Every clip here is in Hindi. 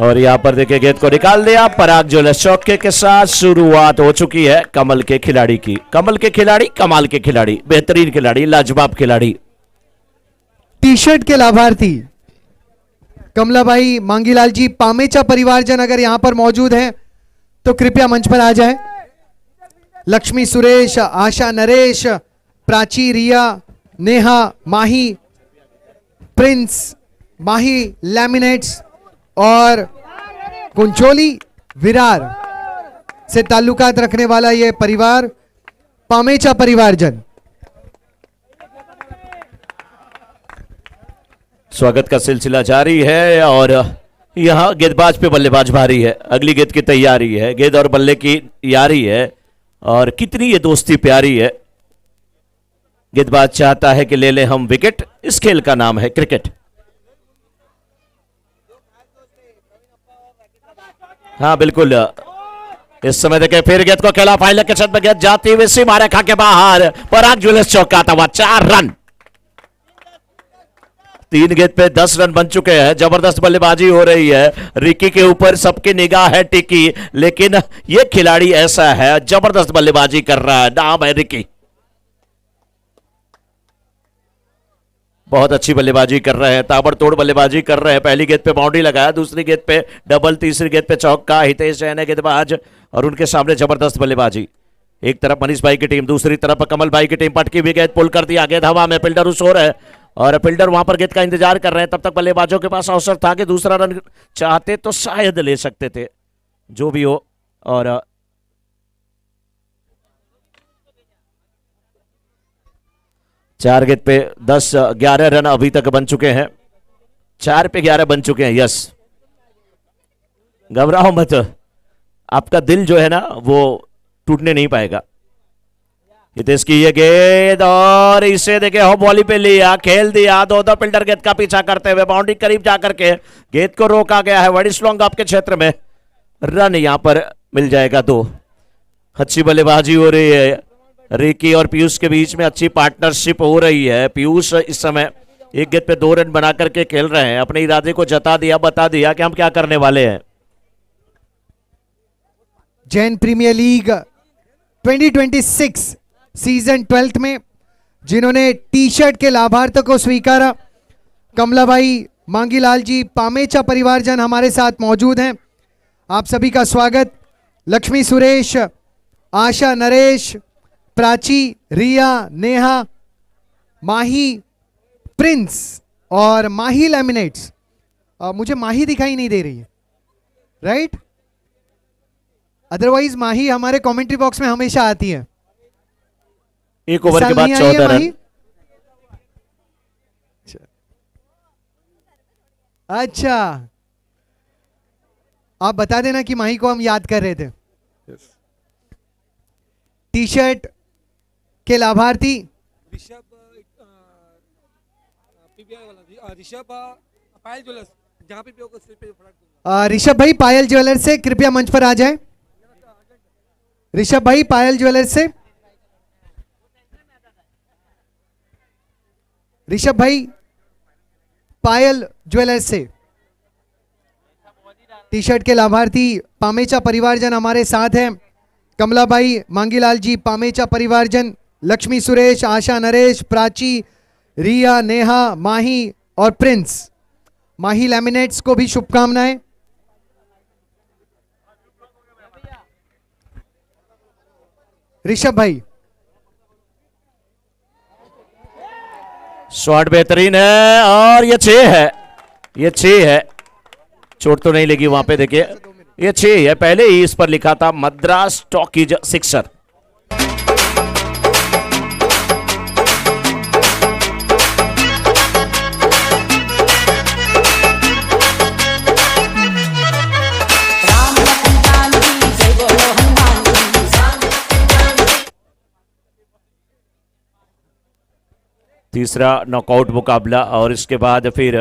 और यहाँ पर देखिए गेंद को निकाल दिया। पराग ज्वेलर्स चौके के साथ शुरुआत हो चुकी है कमल के खिलाड़ी की। कमल के खिलाड़ी, कमाल के खिलाड़ी, बेहतरीन खिलाड़ी, लाजवाब खिलाड़ी। टी शर्ट के लाभार्थी कमलाबाई मांगीलाल जी पामेचा परिवारजन अगर यहां पर मौजूद हैं तो कृपया मंच पर आ जाएं। लक्ष्मी सुरेश, आशा नरेश, प्राची, रिया, नेहा, माही, प्रिंस, माही लैमिनेट्स और कुंचोली विरार से ताल्लुकात रखने वाला यह परिवार पामेचा परिवारजन। स्वागत का सिलसिला जारी है और यहां गेंदबाज पे बल्लेबाज भारी है। अगली गेंद की तैयारी है, गेंद और बल्ले की यारी है और कितनी ये दोस्ती प्यारी है। गेंदबाज चाहता है कि ले ले हम विकेट। इस खेल का नाम है क्रिकेट। हाँ बिल्कुल, इस समय देखे फिर गेंद को खेला फाइल के छत में, गेंद जाती हुई सीमा रेखा के बाहर। पराग ज्वेलर्स चौका था, 4 रन। 3 गेंद पे 10 रन बन चुके हैं। जबरदस्त बल्लेबाजी हो रही है। रिकी के ऊपर सबकी निगाह है टिकी, लेकिन ये खिलाड़ी ऐसा है जबरदस्त बल्लेबाजी कर रहा है। नाम है रिकी, बहुत अच्छी बल्लेबाजी कर रहे हैं, ताबड़तोड़ बल्लेबाजी कर रहे हैं। पहली गेंद पे बाउंड्री लगाया, दूसरी गेंद पे डबल, तीसरी गेंद पे चौका। हितेश जैन है गेंदबाज और उनके सामने जबरदस्त बल्लेबाजी। एक तरफ मनीष भाई की टीम, दूसरी तरफ कमल भाई की टीम। पटकी भी गेंद पुल कर दिया, गेंद हवा में, फील्डर उस ओर है और फील्डर वहां पर गेंद का इंतजार कर रहे हैं। तब तक बल्लेबाजों के पास अवसर था कि दूसरा रन चाहते तो शायद ले सकते थे, जो भी हो। और 4 गेंद पे 10-11 रन अभी तक बन चुके हैं। 4 पे 11 बन चुके हैं। यस, घबराओ मत, आपका दिल जो है ना वो टूटने नहीं पाएगा। हितेश की ये गेंद और इसे देखे हो बॉली पे लिया, खेल दिया। 2 फील्डर गेंद का पीछा करते हुए बाउंड्री करीब जाकर के गेंद को रोका गया है। बड़ी स्लॉन्ग आपके क्षेत्र में रन यहां पर मिल जाएगा 2। अच्छी बल्लेबाजी हो रही है। रिकी और पीयूष के बीच में अच्छी पार्टनरशिप हो रही है। पीयूष इस समय एक गेंद पे 2 रन बना करके खेल रहे हैं। अपने इरादे को जता दिया, बता दिया कि हम क्या करने वाले हैं। जैन प्रीमियर लीग 2026 सीजन 12 में जिन्होंने टी शर्ट के लाभार्थ को स्वीकारा, कमलाबाई मांगीलाल जी पामेचा परिवारजन हमारे साथ मौजूद हैं। आप सभी का स्वागत। लक्ष्मी सुरेश, आशा नरेश, प्राची, रिया, नेहा, माही, प्रिंस और माही लैमिनेट्स। मुझे माही दिखाई नहीं दे रही है, राइट? अदरवाइज माही हमारे कमेंट्री बॉक्स में हमेशा आती है। एक ओवर के बाद 14 रन। अच्छा, आप बता देना कि माही को हम याद कर रहे थे। टी शर्ट के लाभार्थी ऋषभ भाई पायल ज्वेलर्स से कृपया मंच पर आ जाएं। ऋषभ भाई पायल ज्वेलर्स से, ऋषभ भाई पायल ज्वेलर्स से। टी शर्ट के लाभार्थी पामेचा परिवारजन हमारे साथ हैं। कमलाबाई मांगीलाल जी पामेचा परिवारजन, लक्ष्मी सुरेश, आशा नरेश, प्राची, रिया, नेहा, माही और प्रिंस। माही लैमिनेट्स को भी शुभकामनाएं। ऋषभ भाई, शॉट बेहतरीन है और ये 6 है, ये 6 है। चोट तो नहीं लगी वहां पे, देखिए ये 6 है। पहले ही इस पर लिखा था मद्रास टॉकीज सिक्सर। तीसरा नॉकआउट मुकाबला और इसके बाद फिर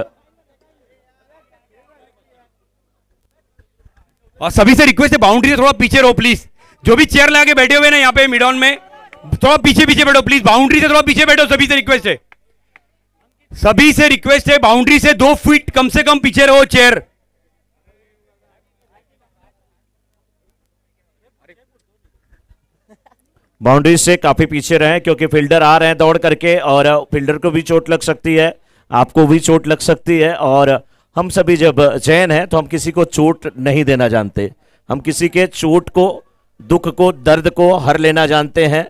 और सभी से रिक्वेस्ट है बाउंड्री से थोड़ा पीछे रहो प्लीज। जो भी चेयर लगा के बैठे हुए ना यहाँ पे मिड ऑन में, थोड़ा पीछे पीछे बैठो प्लीज। बाउंड्री से थोड़ा पीछे बैठो, सभी से रिक्वेस्ट है, सभी से रिक्वेस्ट है। बाउंड्री से 2 फीट कम से कम पीछे रहो चेयर। बाउंड्री से काफी पीछे रहे क्योंकि फील्डर आ रहे हैं दौड़ करके और फील्डर को भी चोट लग सकती है, आपको भी चोट लग सकती है। और हम सभी जब जैन हैं तो हम किसी को चोट नहीं देना जानते, हम किसी के चोट को, दुख को, दर्द को हर लेना जानते हैं,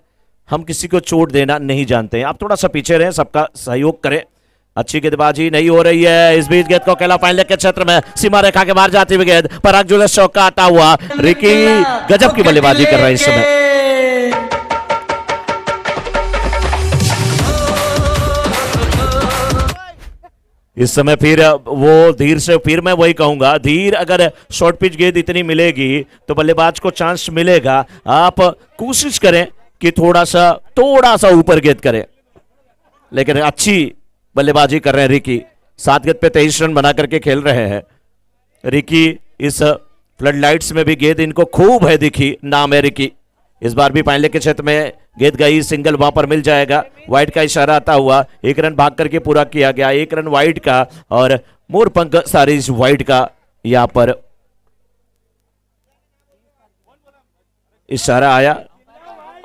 हम किसी को चोट देना नहीं जानते हैं। आप थोड़ा सा पीछे रहें, सबका सहयोग करें। अच्छी गेंदबाजी नहीं हो रही है, इस बीच गेंद को अकेला फाइनल के क्षेत्र में सीमा रेखा के बाहर जाती हुई गेंद पराग जुलस चौका आता हुआ, रिकी गजब की बल्लेबाजी कर रहा है इस समय। इस समय फिर वो धीर से, फिर मैं वही कहूंगा, धीर अगर शॉर्ट पिच गेंद इतनी मिलेगी तो बल्लेबाज को चांस मिलेगा। आप कोशिश करें कि थोड़ा सा ऊपर गेंद करें, लेकिन अच्छी बल्लेबाजी कर रहे हैं रिकी। 7 गेंद पे 23 रन बना करके खेल रहे हैं रिकी। इस फ्लड लाइट्स में भी गेंद इनको खूब है दिखी, नाम है रिकी। इस बार भी फाइनल के क्षेत्र में गेंद गई, सिंगल वहां पर मिल जाएगा। वाइड का इशारा आता हुआ, 1 रन भाग करके पूरा किया गया, 1 रन वाइड का और मोरपंख सारीज वाइड का यहां पर इशारा आया।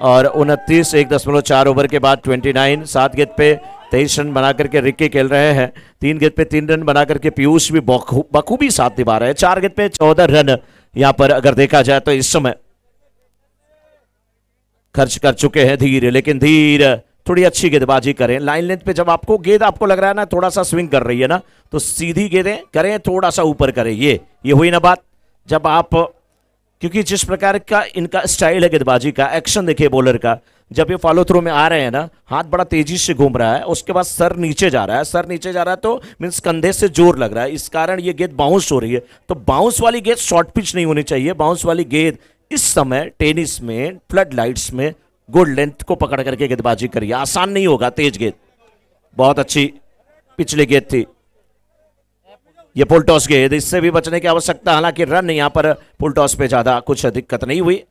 और 29 1.4 ओवर के बाद 29, 7 गेंद पे 23 रन बना करके रिक्की खेल रहे हैं। 3 गेंद पे 3 रन बना करके पीयूष भी बखूबी साथ निभा रहे हैं। 4 गेंद पे 14 रन यहां पर अगर देखा जाए तो इस समय खर्च कर चुके हैं धीर। लेकिन धीर थोड़ी अच्छी गेंदबाजी करें। लाइन लेंथ पे जब आपको गेंद आपको लग रहा है ना थोड़ा सा स्विंग कर रही है ना, तो सीधी गेंदें करें, थोड़ा सा ऊपर करें। ये हुई ना बात। जब आप, क्योंकि जिस प्रकार का इनका स्टाइल है गेंदबाजी का, एक्शन देखिए बॉलर का, जब ये फॉलो थ्रू में आ रहे हैं ना, हाथ बड़ा तेजी से घूम रहा है, उसके बाद सर नीचे जा रहा है, सर नीचे जा रहा है तो मीन्स कंधे से जोर लग रहा है, इस कारण ये गेंद बाउंस हो रही है। तो बाउंस वाली गेंद शॉर्ट पिच नहीं होनी चाहिए। बाउंस वाली गेंद इस समय टेनिस में, फ्लड लाइट्स में गुड लेंथ को पकड़ करके गेंदबाजी करिए। आसान नहीं होगा, तेज गेंद, बहुत अच्छी पिछली गेंद थी। ये पुल टॉस गेंद, इससे भी बचने की आवश्यकता, हालांकि रन यहां पर पुल टॉस पे ज्यादा कुछ दिक्कत नहीं हुई,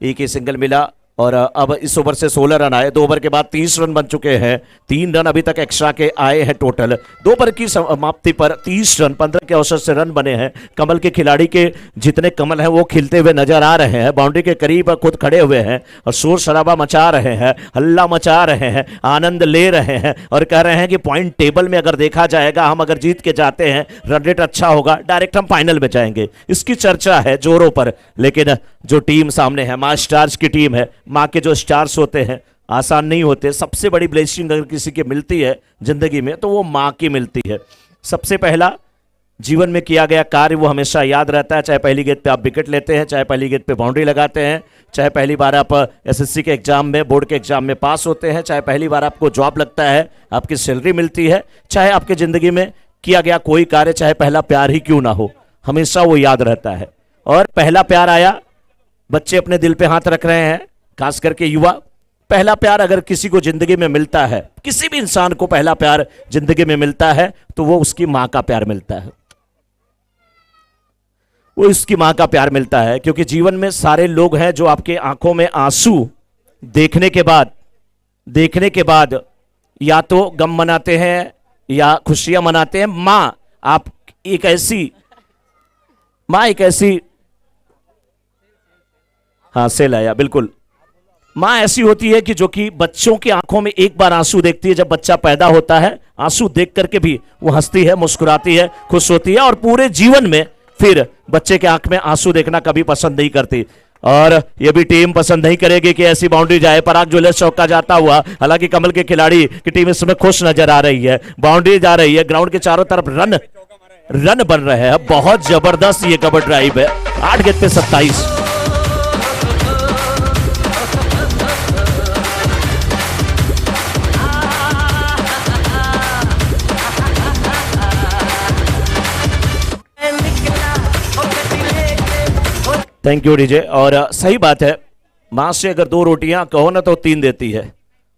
एक ही सिंगल मिला। और अब इस ओवर से 16 रन आए, 2 ओवर के बाद 30 रन बन चुके हैं। 3 रन अभी तक एक्स्ट्रा के आए हैं टोटल। 2 ओवर की समाप्ति पर 30 रन, 15 के औसत से रन बने हैं। कमल के खिलाड़ी के जितने कमल हैं वो खिलते हुए नजर आ रहे हैं, बाउंड्री के करीब खुद खड़े हुए हैं और शोर शराबा मचा रहे हैं, हल्ला मचा रहे हैं, आनंद ले रहे हैं और कह रहे हैं कि पॉइंट टेबल में अगर देखा जाएगा, हम अगर जीत के जाते हैं, रन रेट अच्छा होगा, डायरेक्ट हम फाइनल में जाएंगे। इसकी चर्चा है जोरों पर। लेकिन जो टीम सामने है, माँ स्टार्स की टीम है। माँ के जो स्टार्स होते हैं आसान नहीं होते। सबसे बड़ी ब्लेसिंग अगर किसी की मिलती है जिंदगी में तो वो माँ की मिलती है। सबसे पहला जीवन में किया गया कार्य वो हमेशा याद रहता है, चाहे पहली गेंद पे आप विकेट लेते हैं, चाहे पहली गेंद पे बाउंड्री लगाते हैं, चाहे पहली बार आप एसएससी के एग्जाम में, बोर्ड के एग्जाम में पास होते हैं, चाहे पहली बार आपको जॉब लगता है, आपकी सैलरी मिलती है, चाहे आपकी जिंदगी में किया गया कोई कार्य, चाहे पहला प्यार ही क्यों ना हो, हमेशा वो याद रहता है। और पहला प्यार आया, बच्चे अपने दिल पे हाथ रख रहे हैं, खास करके युवा। पहला प्यार अगर किसी को जिंदगी में मिलता है, किसी भी इंसान को पहला प्यार जिंदगी में मिलता है तो वो उसकी मां का प्यार मिलता है, वो उसकी मां का प्यार मिलता है। क्योंकि जीवन में सारे लोग हैं जो आपके आंखों में आंसू देखने के बाद या तो गम मनाते हैं या खुशियां मनाते हैं। मां एक ऐसी हाँ से लाया, बिल्कुल। मां ऐसी होती है कि जो कि बच्चों की आंखों में एक बार आंसू देखती है, जब बच्चा पैदा होता है, आंसू देख करके भी वो हंसती है, मुस्कुराती है, खुश होती है और पूरे जीवन में फिर बच्चे के आंख में आंसू देखना कभी पसंद नहीं करती। और ये भी टीम पसंद नहीं करेगी कि ऐसी बाउंड्री जाए। पराग ज्वेलर्स चौका जाता हुआ, हालांकि कमल के खिलाड़ी की टीम इस समय खुश नजर आ रही है। बाउंड्री जा रही है, ग्राउंड के चारों तरफ रन बन रहे हैं। बहुत जबरदस्त ये कवर ड्राइव है। 8 गेंद पे 27। Thank you DJ. और सही बात है, मां से अगर 2 रोटियां कहो ना तो 3 देती है,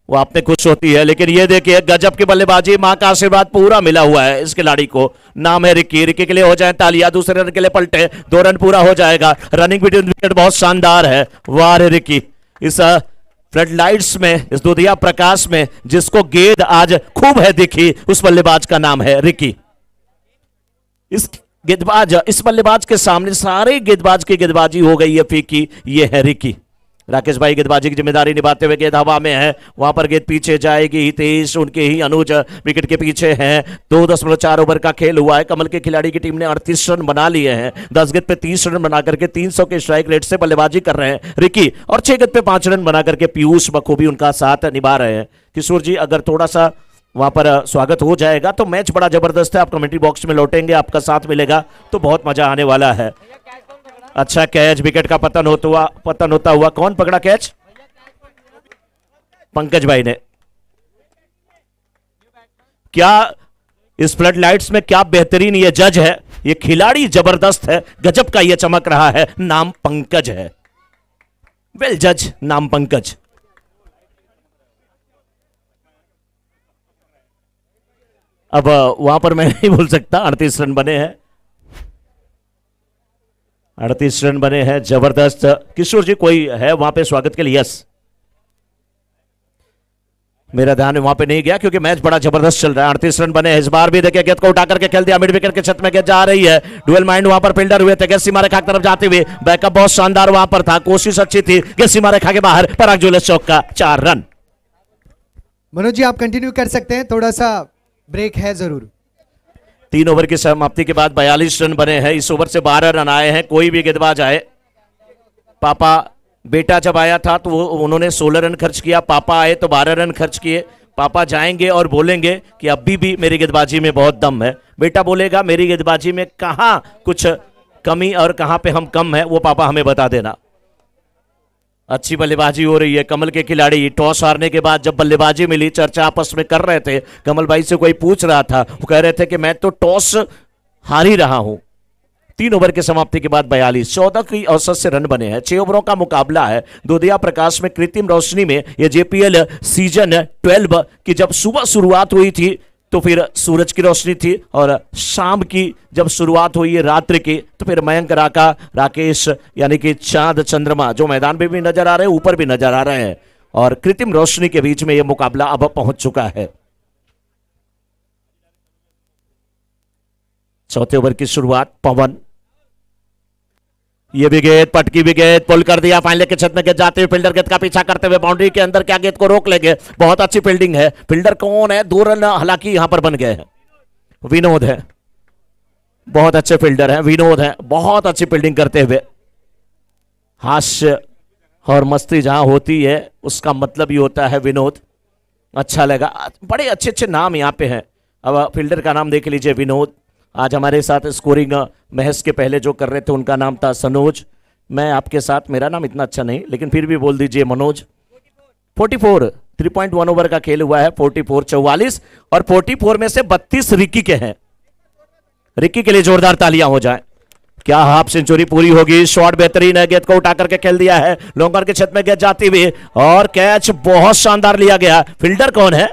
वो आप पे खुश होती है। लेकिन ये देखिए गजब की बल्लेबाजी, मां का आशीर्वाद पूरा मिला हुआ है इस खिलाड़ी को। नाम है रिक्की। रिक्की के लिए हो जाए तालियां, दूसरे रन के लिए पलटे, 2 रन पूरा हो जाएगा। रनिंग बिटवीन विकेट बहुत शानदार है। वाह रे रिक्की। इस फ्लड लाइट्स में, इस दुधिया प्रकाश में जिसको गेंद आज खूब है दिखी, उस बल्लेबाज का नाम है रिक्की। इस बल्लेबाज के सामने सारे गेंदबाज की गेंदबाजी हो गई है फीकी, ये है रिक्की। राकेश भाई गेंदबाजी की जिम्मेदारी निभाते हुए गेंद हवा में है, वहां पर गेंद पीछे जाएगी। हितेश उनके ही अनुज विकेट के पीछे हैं। 2.4 ओवर का खेल हुआ है। कमल के खिलाड़ी की टीम ने 38 रन बना लिए हैं। 10 गेंद पे 30 रन बना करके 300 के स्ट्राइक रेट से बल्लेबाजी कर रहे हैं रिकी, और 6 गेंद पे 5 रन बना करके पीयूष बखूबी उनका साथ निभा रहे हैं। किशोर जी, अगर थोड़ा सा वहां पर स्वागत हो जाएगा तो मैच बड़ा जबरदस्त है। आप कमेंट्री बॉक्स में लौटेंगे, आपका साथ मिलेगा तो बहुत मजा आने वाला है। अच्छा कैच, विकेट का पतन होता हुआ कौन पकड़ा कैच? पंकज भाई ने। क्या इस फ्लड लाइट्स में क्या बेहतरीन ये जज है, ये खिलाड़ी जबरदस्त है, गजब का ये चमक रहा है। नाम पंकज है। वेल जज, नाम पंकज। अब वहां पर मैं नहीं बोल सकता। 38 रन बने हैं, 38 रन बने हैं, जबरदस्त। किशोर जी कोई है वहां पे स्वागत के लिए? यस, मेरा ध्यान वहां पे नहीं गया क्योंकि मैच बड़ा जबरदस्त चल रहा है। 38 रन बने हैं। इस बार भी देखिए गेंद को उठा करके खेल दिया, मिड विकेट के छत में गेंद जा रही है। डुअल माइंड वहां पर फील्डर हुए थे, गेंद सीमा रेखा की तरफ जाते हुए बैकअप बहुत शानदार वहां पर था, कोशिश अच्छी थी, गेंद सीमा रेखा के बाहर। पराग ज्वेलर्स चौक का 4 रन। मनोज जी आप कंटिन्यू कर सकते हैं, थोड़ा सा ब्रेक है जरूर। 3 ओवर की समाप्ति के बाद 42 रन बने हैं। इस ओवर से 12 रन आए हैं। कोई भी गेंदबाज आए, पापा बेटा जब आया था तो उन्होंने 16 रन खर्च किया, पापा आए तो 12 रन खर्च किए। पापा जाएंगे और बोलेंगे कि अभी भी मेरी गेंदबाजी में बहुत दम है। बेटा बोलेगा मेरी गेंदबाजी में कहां कुछ कमी और कहां पे हम कम है, वो पापा हमें बता देना। अच्छी बल्लेबाजी हो रही है। कमल के खिलाड़ी टॉस हारने के बाद जब बल्लेबाजी मिली, चर्चा आपस में कर रहे थे। कमल भाई से कोई पूछ रहा था, वो कह रहे थे कि मैं तो टॉस हार ही रहा हूं। 3 ओवर की समाप्ति के बाद 42, 14 की औसत से रन बने हैं। 6 ओवरों का मुकाबला है। दुधिया प्रकाश में कृत्रिम रोशनी में यह जेपीएल सीजन 12 की जब सुबह शुरुआत हुई थी तो फिर सूरज की रोशनी थी, और शाम की जब शुरुआत हुई है रात्रि की तो फिर मयंक राका राकेश यानी कि चांद चंद्रमा जो मैदान में भी नजर आ रहे हैं, ऊपर भी नजर आ रहे हैं, और कृत्रिम रोशनी के बीच में यह मुकाबला अब पहुंच चुका है। चौथे ओवर की शुरुआत, पवन, ये भी गेंद पटकी भी गेंद पुल कर दिया, फाइनल के छत में गेंद जाते हुए फील्डर गेंद का पीछा करते हुए बाउंड्री के अंदर, क्या गेंद को रोक लेंगे? बहुत अच्छी फील्डिंग है। फील्डर कौन है? 2 रन हालांकि यहां पर बन गए हैं। विनोद है, बहुत अच्छे फील्डर हैं। विनोद है, बहुत अच्छी फील्डिंग करते हुए। हास्य और मस्ती जहां होती है उसका मतलब ही होता है विनोद। अच्छा लगा, बड़े अच्छे अच्छे नाम यहां पे हैं। अब फील्डर का नाम देख लीजिए, विनोद। आज हमारे साथ स्कोरिंग महस के पहले जो कर रहे थे उनका नाम था सनोज। मैं आपके साथ, मेरा नाम इतना अच्छा नहीं लेकिन फिर भी बोल दीजिए मनोज। 44, 3.1 ओवर का खेल हुआ है। 44, 44 और 44 में से 32 रिकी के हैं। रिकी के लिए जोरदार तालियां हो जाए। क्या हाफ सेंचुरी पूरी होगी? शॉट बेहतरीन है, गेंद को उठा करके खेल दिया है, लॉन्गर के छत में गेंद जाती हुई, और कैच बहुत शानदार लिया गया। फील्डर कौन है?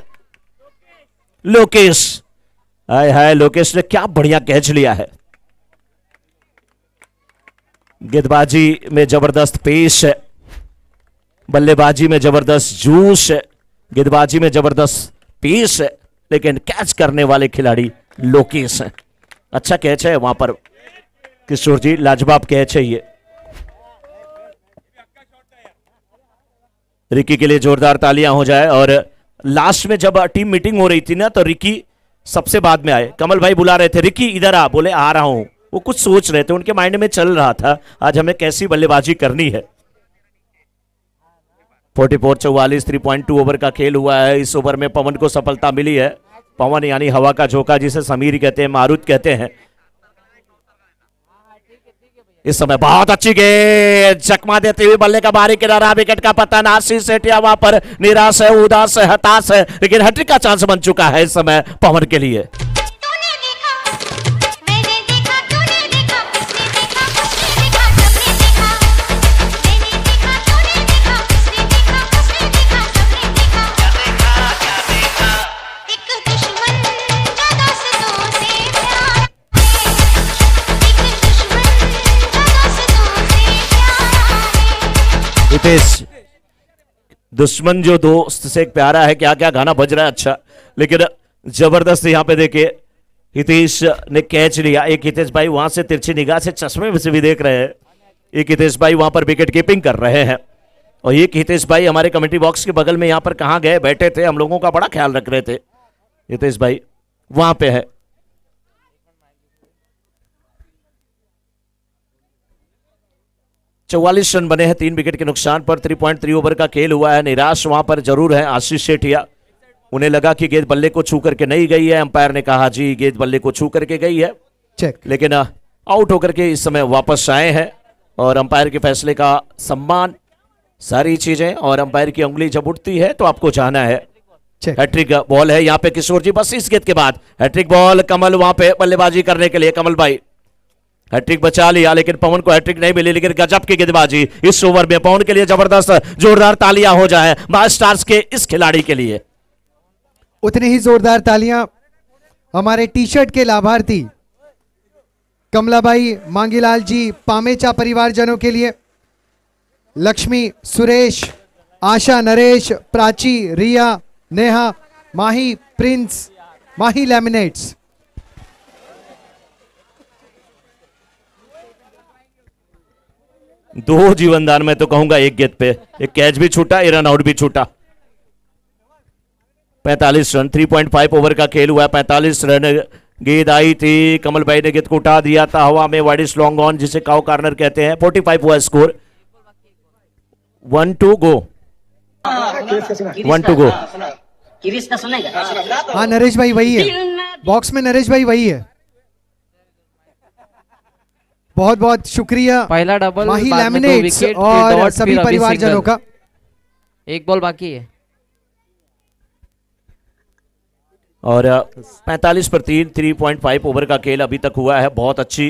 लोकेश। हाय हाय, लोकेश ने क्या बढ़िया कैच लिया है। गेंदबाजी में जबरदस्त पेश है, बल्लेबाजी में जबरदस्त जूश है, गेंदबाजी में जबरदस्त पेश है, लेकिन कैच करने वाले खिलाड़ी लोकेश हैं। अच्छा कैच है वहां पर किशोर जी, लाजवाब कैच है ये। रिकी के लिए जोरदार तालियां हो जाए। और लास्ट में जब टीम मीटिंग हो रही थी ना तो रिकी सबसे बाद में आए। कमल भाई बुला रहे थे, रिकी इधर आ, बोले आ रहा हूं। वो कुछ सोच रहे थे, उनके माइंड में चल रहा था आज हमें कैसी बल्लेबाजी करनी है। 44, 44, 3.2 ओवर का खेल हुआ है। इस ओवर में पवन को सफलता मिली है। पवन यानी हवा का झोंका, जिसे समीर कहते हैं, मारुत कहते हैं। इस समय बहुत अच्छी गेंद, चकमा देते हुए बल्ले का बाहरी किनारा, विकेट का पतन। आशीष सेठिया वहां पर निराश है, उदास है, हताश है, लेकिन हैट्रिक का चांस बन चुका है इस समय पवन के लिए। हितेश, दुश्मन जो दोस्त से एक प्यारा है, क्या क्या गाना बज रहा है। अच्छा, लेकिन जबरदस्त यहां पे देखिए हितेश ने कैच लिया। एक हितेश भाई वहां से तिरछी निगाह से चश्मे में से भी देख रहे हैं, एक हितेश भाई वहां पर विकेट कीपिंग कर रहे हैं। और ये हितेश भाई हमारे कमेंट्री बॉक्स के बगल में यहां पर कहां गए, बैठे थे, हम लोगों का बड़ा ख्याल रख रहे थे। हितेश भाई वहां पे है। चौवालीस रन बने हैं 3 विकेट के नुकसान पर। 3.3 ओवर का खेल हुआ है। निराश वहां पर जरूर है आशीष सेठिया। उन्हें लगा कि गेंद बल्ले को छू करके नहीं गई है। अंपायर ने कहा जी गेंद बल्ले को छू करके गई है, चेक। लेकिन आउट होकर के इस समय वापस आए हैं। और अंपायर के फैसले का सम्मान, सारी चीजें, और अंपायर की उंगली जब उठती है तो आपको जाना है। चेक। हैट्रिक बॉल है यहाँ पे किशोर जी, बस इस गेंद के बाद हैट्रिक बॉल। कमल वहां पे बल्लेबाजी करने के लिए, कमल भाई हैट्रिक बचा लिया, लेकिन पवन को हैट्रिक नहीं मिली। लेकिन गजब की गेंदबाजी इस ओवर में पवन के लिए। जबरदस्त जोरदार तालियां हो जाए बास स्टार्स के इस खिलाड़ी के लिए। उतनी ही जोरदार तालियां हमारे टी शर्ट के लाभार्थी कमलाबाई, मांगीलाल जी, पामेचा परिवारजनों के लिए। लक्ष्मी, सुरेश, आशा, नरेश, प्राची, रिया, नेहा, माही, प्रिंस, माही लैमिनेट्स। दो जीवनदान में तो कहूंगा एक गेंद पे, एक कैच भी छूटा, एक रन आउट भी छूटा। 45 रन, 3.5 ओवर का खेल हुआ है। 45 रन गेंद आई थी, कमल भाई ने गेंद को उठा दिया था हवा में, वाइड लॉन्ग ऑन जिसे काउ कॉर्नर कहते हैं। 45 हुआ score. 1 to go, 1 to go। किरीस का सुनेगा। हाँ नरेश भाई वही है, बॉक्स में नरेश भाई वही है। बहुत बहुत शुक्रिया पहला डबल, माही बाद में 2 लैमिनेट्स विकेट, फिर और डॉट, सभी फिर अभी परिवारजनों सिंगल। का। एक बॉल बाकी है। और 45 पर 3, 3.5 ओवर का खेल अभी तक हुआ है। बहुत अच्छी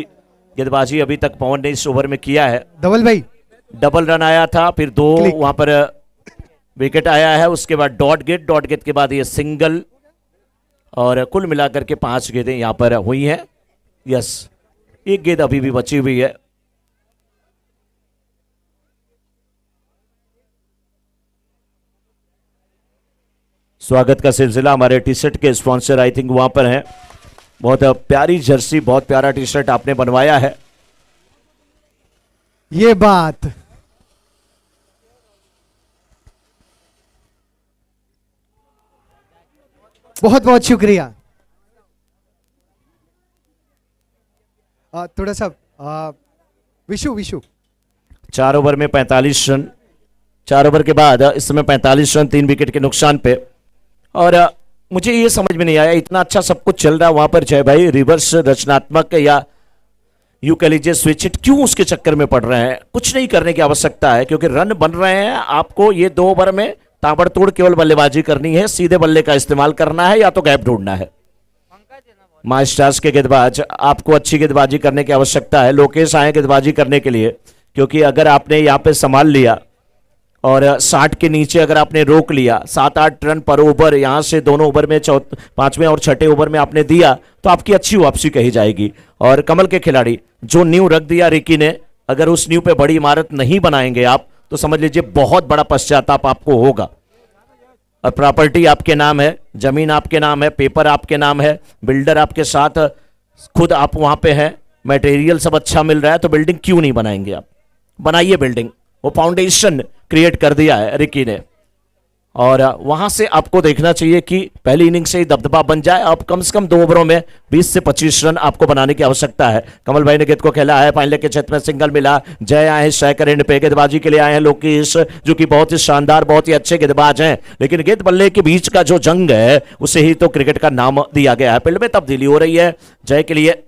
गेंदबाजी अभी तक पवन ने इस ओवर में किया है। धवल भाई डबल रन आया था, फिर 2 क्लिक। वहां पर विकेट आया है, उसके बाद डॉट गेट, डॉट गेट के बाद ये सिंगल, और कुल मिलाकर के 5 गेंदें यहां पर हुई हैं। यस, एक गेंद अभी भी बची हुई है। स्वागत का सिलसिला हमारे टी शर्ट के स्पॉन्सर आई थिंक वहां पर हैं। बहुत प्यारी जर्सी, बहुत प्यारा टी शर्ट आपने बनवाया है। ये बात बहुत बहुत शुक्रिया। थोड़ा सा विशु विशु 4 ओवर में 45 रन, 4 ओवर के बाद इस समय 45 रन 3 विकेट के नुकसान पे। और मुझे ये समझ में नहीं आया, इतना अच्छा सब कुछ चल रहा है वहां पर जय भाई, रिवर्स रचनात्मक या यू कह लीजिए स्विच हिट, क्यों उसके चक्कर में पड़ रहे हैं? कुछ नहीं करने की आवश्यकता है, क्योंकि रन बन रहे हैं। आपको ये 2 ओवर में ताबड़तोड़ केवल बल्लेबाजी करनी है, सीधे बल्ले का इस्तेमाल करना है या तो गैप ढूंढना है। मास्टर्स के गेंदबाज, आपको अच्छी गेंदबाजी करने की आवश्यकता है। लोकेश आए गेंदबाजी करने के लिए, क्योंकि अगर आपने यहाँ पे संभाल लिया और 60 के नीचे अगर आपने रोक लिया, 7-8 रन पर ओवर यहाँ से दोनों ओवर में, 5वें और 6ठे ओवर में आपने दिया, तो आपकी अच्छी वापसी कही जाएगी। और कमल के खिलाड़ी जो नींव रख दिया रिकी ने, अगर उस नींव पे बड़ी इमारत नहीं बनाएंगे आप, तो समझ लीजिए बहुत बड़ा पश्चाताप आपको होगा। और प्रॉपर्टी आपके नाम है, जमीन आपके नाम है, पेपर आपके नाम है, बिल्डर आपके साथ, खुद आप वहां पे हैं, मटेरियल सब अच्छा मिल रहा है, तो बिल्डिंग क्यों नहीं बनाएंगे आप? बनाइए बिल्डिंग। वो फाउंडेशन क्रिएट कर दिया है रिकी ने, और वहां से आपको देखना चाहिए कि पहली इनिंग से ही दबदबा बन जाए। अब कम से कम 2 ओवरों में 20 से 25 रन आपको बनाने की आवश्यकता है। कमल भाई ने गेंद को खेला है, फाइनल के क्षेत्र में सिंगल मिला। जय आए हैं स्ट्राइकर एंड पे, गेंदबाजी के लिए आए हैं लोकेश, जो कि बहुत ही शानदार, बहुत ही अच्छे गेंदबाज हैं। लेकिन गेंद बल्ले के बीच का जो जंग है, उसे ही तो क्रिकेट का नाम दिया गया है। फील्ड में तब्दीली हो रही है जय के लिए,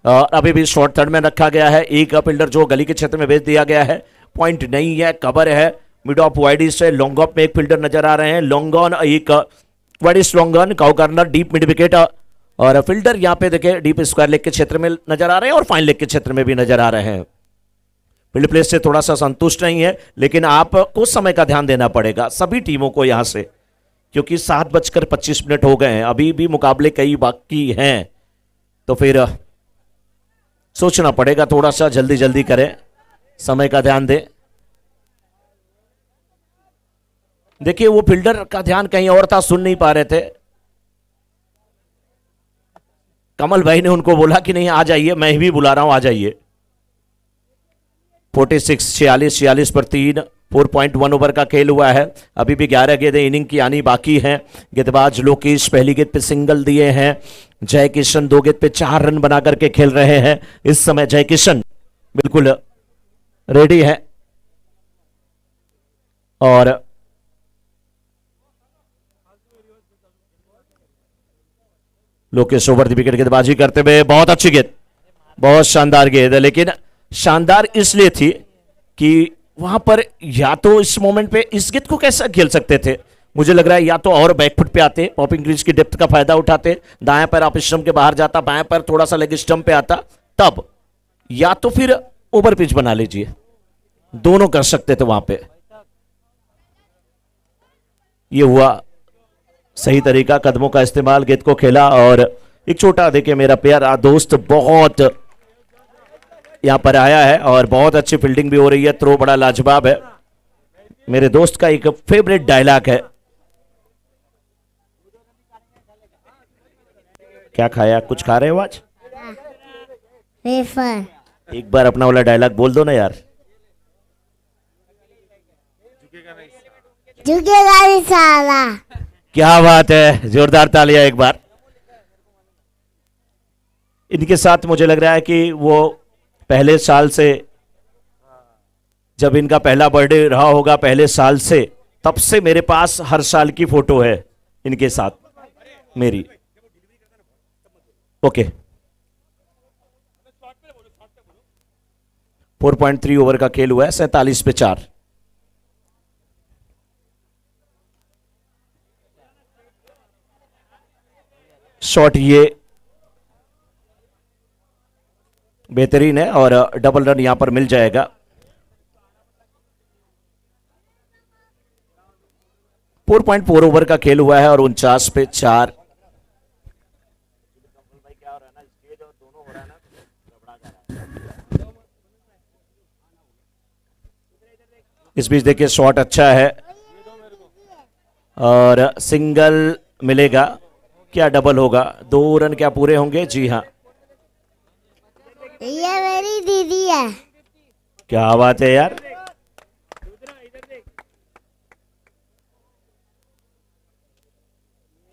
अभी भी शॉर्ट थर्ड में रखा गया है। एक फील्डर जो गली के क्षेत्र में भेज दिया गया है, पॉइंट नहीं है, कवर है। मिड ऑफ वाइड से लॉन्ग ऑफ में एक फील्डर नजर आ रहे हैं, लॉन्ग ऑन, एक wide long on, cow corner, deep mid wicket, और फील्डर यहां पे देखे डीप स्क्वायर लेग के क्षेत्र में नजर आ रहे हैं और फाइन लेग के क्षेत्र में भी नजर आ रहे हैं। फील्ड प्लेस से थोड़ा सा संतुष्ट नहीं है, लेकिन आपको समय का ध्यान देना पड़ेगा सभी टीमों को यहां से, क्योंकि 7:25 हो गए हैं, अभी भी मुकाबले कई बाकी हैं, तो फिर सोचना पड़ेगा, थोड़ा सा जल्दी जल्दी करें, समय का ध्यान दें। देखिए वो फील्डर का ध्यान कहीं और था, सुन नहीं पा रहे थे। कमल भाई ने उनको बोला कि नहीं आ जाइए, मैं भी बुला रहा हूं, आ जाइए। 46 पर 3, 4.1 ओवर का खेल हुआ है। अभी भी 11 गेंदें इनिंग की आनी बाकी हैं। गेंदबाज लोकेश पहली गेंद पे सिंगल दिए हैं। जय किशन 2 गेंद पे 4 रन बना करके खेल रहे हैं। इस समय जय किशन बिल्कुल रेडी है और लोकेश ओवर द विकेट गेंदबाजी करते हुए बहुत अच्छी गेंद, बहुत शानदार गेंद, लेकिन शानदार इसलिए थी कि वहां पर या तो इस मोमेंट पे इस गेंद को कैसा खेल सकते थे, मुझे लग रहा है या तो और बैकफुट पे आते, पॉपिंग क्रीज की डेप्थ का फायदा उठाते, दाएं पैर ऑफ स्टंप के बाहर जाता, बाएं पैर थोड़ा सा लेग स्टंप पे आता, तब या तो फिर ओवर पिच बना लीजिए, दोनों कर सकते थे वहां पे। ये हुआ सही तरीका, कदमों का इस्तेमाल, गेंद को खेला और एक छोटा देखिए मेरा प्यारा दोस्त बहुत यहां पर आया है और बहुत अच्छी फील्डिंग भी हो रही है, थ्रो बड़ा लाजवाब है। मेरे दोस्त का एक फेवरेट डायलॉग है, क्या खाया, कुछ खा रहे हो आज? वेफर। एक बार अपना वाला डायलॉग बोल दो ना यार। झुकेगा नहीं साला। क्या बात है, जोरदार तालियां एक बार। इनके साथ मुझे लग रहा है कि वो पहले साल से, जब इनका पहला बर्थडे रहा होगा पहले साल से, तब से मेरे पास हर साल की फोटो है इनके साथ मेरी। ओके 4.3 ओवर का खेल हुआ है, 47 पे 4। शॉट ये बेहतरीन है और डबल रन यहां पर मिल जाएगा। 4.4 ओवर का खेल हुआ है और 49 पे 4। इस बीच देखिए शॉट अच्छा है और सिंगल मिलेगा, क्या डबल होगा, 2 रन क्या पूरे होंगे? जी हाँ, ये मेरी दीदी है। क्या बात है यार।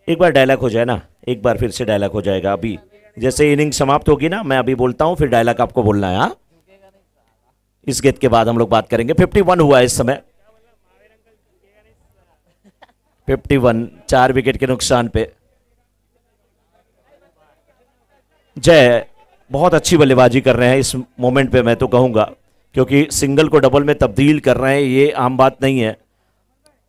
एक बार डायलॉग हो जाए ना, एक बार फिर से डायलॉग हो जाएगा। अभी जैसे इनिंग समाप्त होगी ना, मैं अभी बोलता हूं, फिर डायलॉग आपको बोलना है। हाँ, इस गेंद के बाद हम लोग बात करेंगे। 51 हुआ है इस समय, 51, 4 विकेट के नुकसान पे। जय बहुत अच्छी बल्लेबाजी कर रहे हैं इस मोमेंट पे, मैं तो कहूंगा, क्योंकि सिंगल को डबल में तब्दील कर रहे हैं, ये आम बात नहीं है।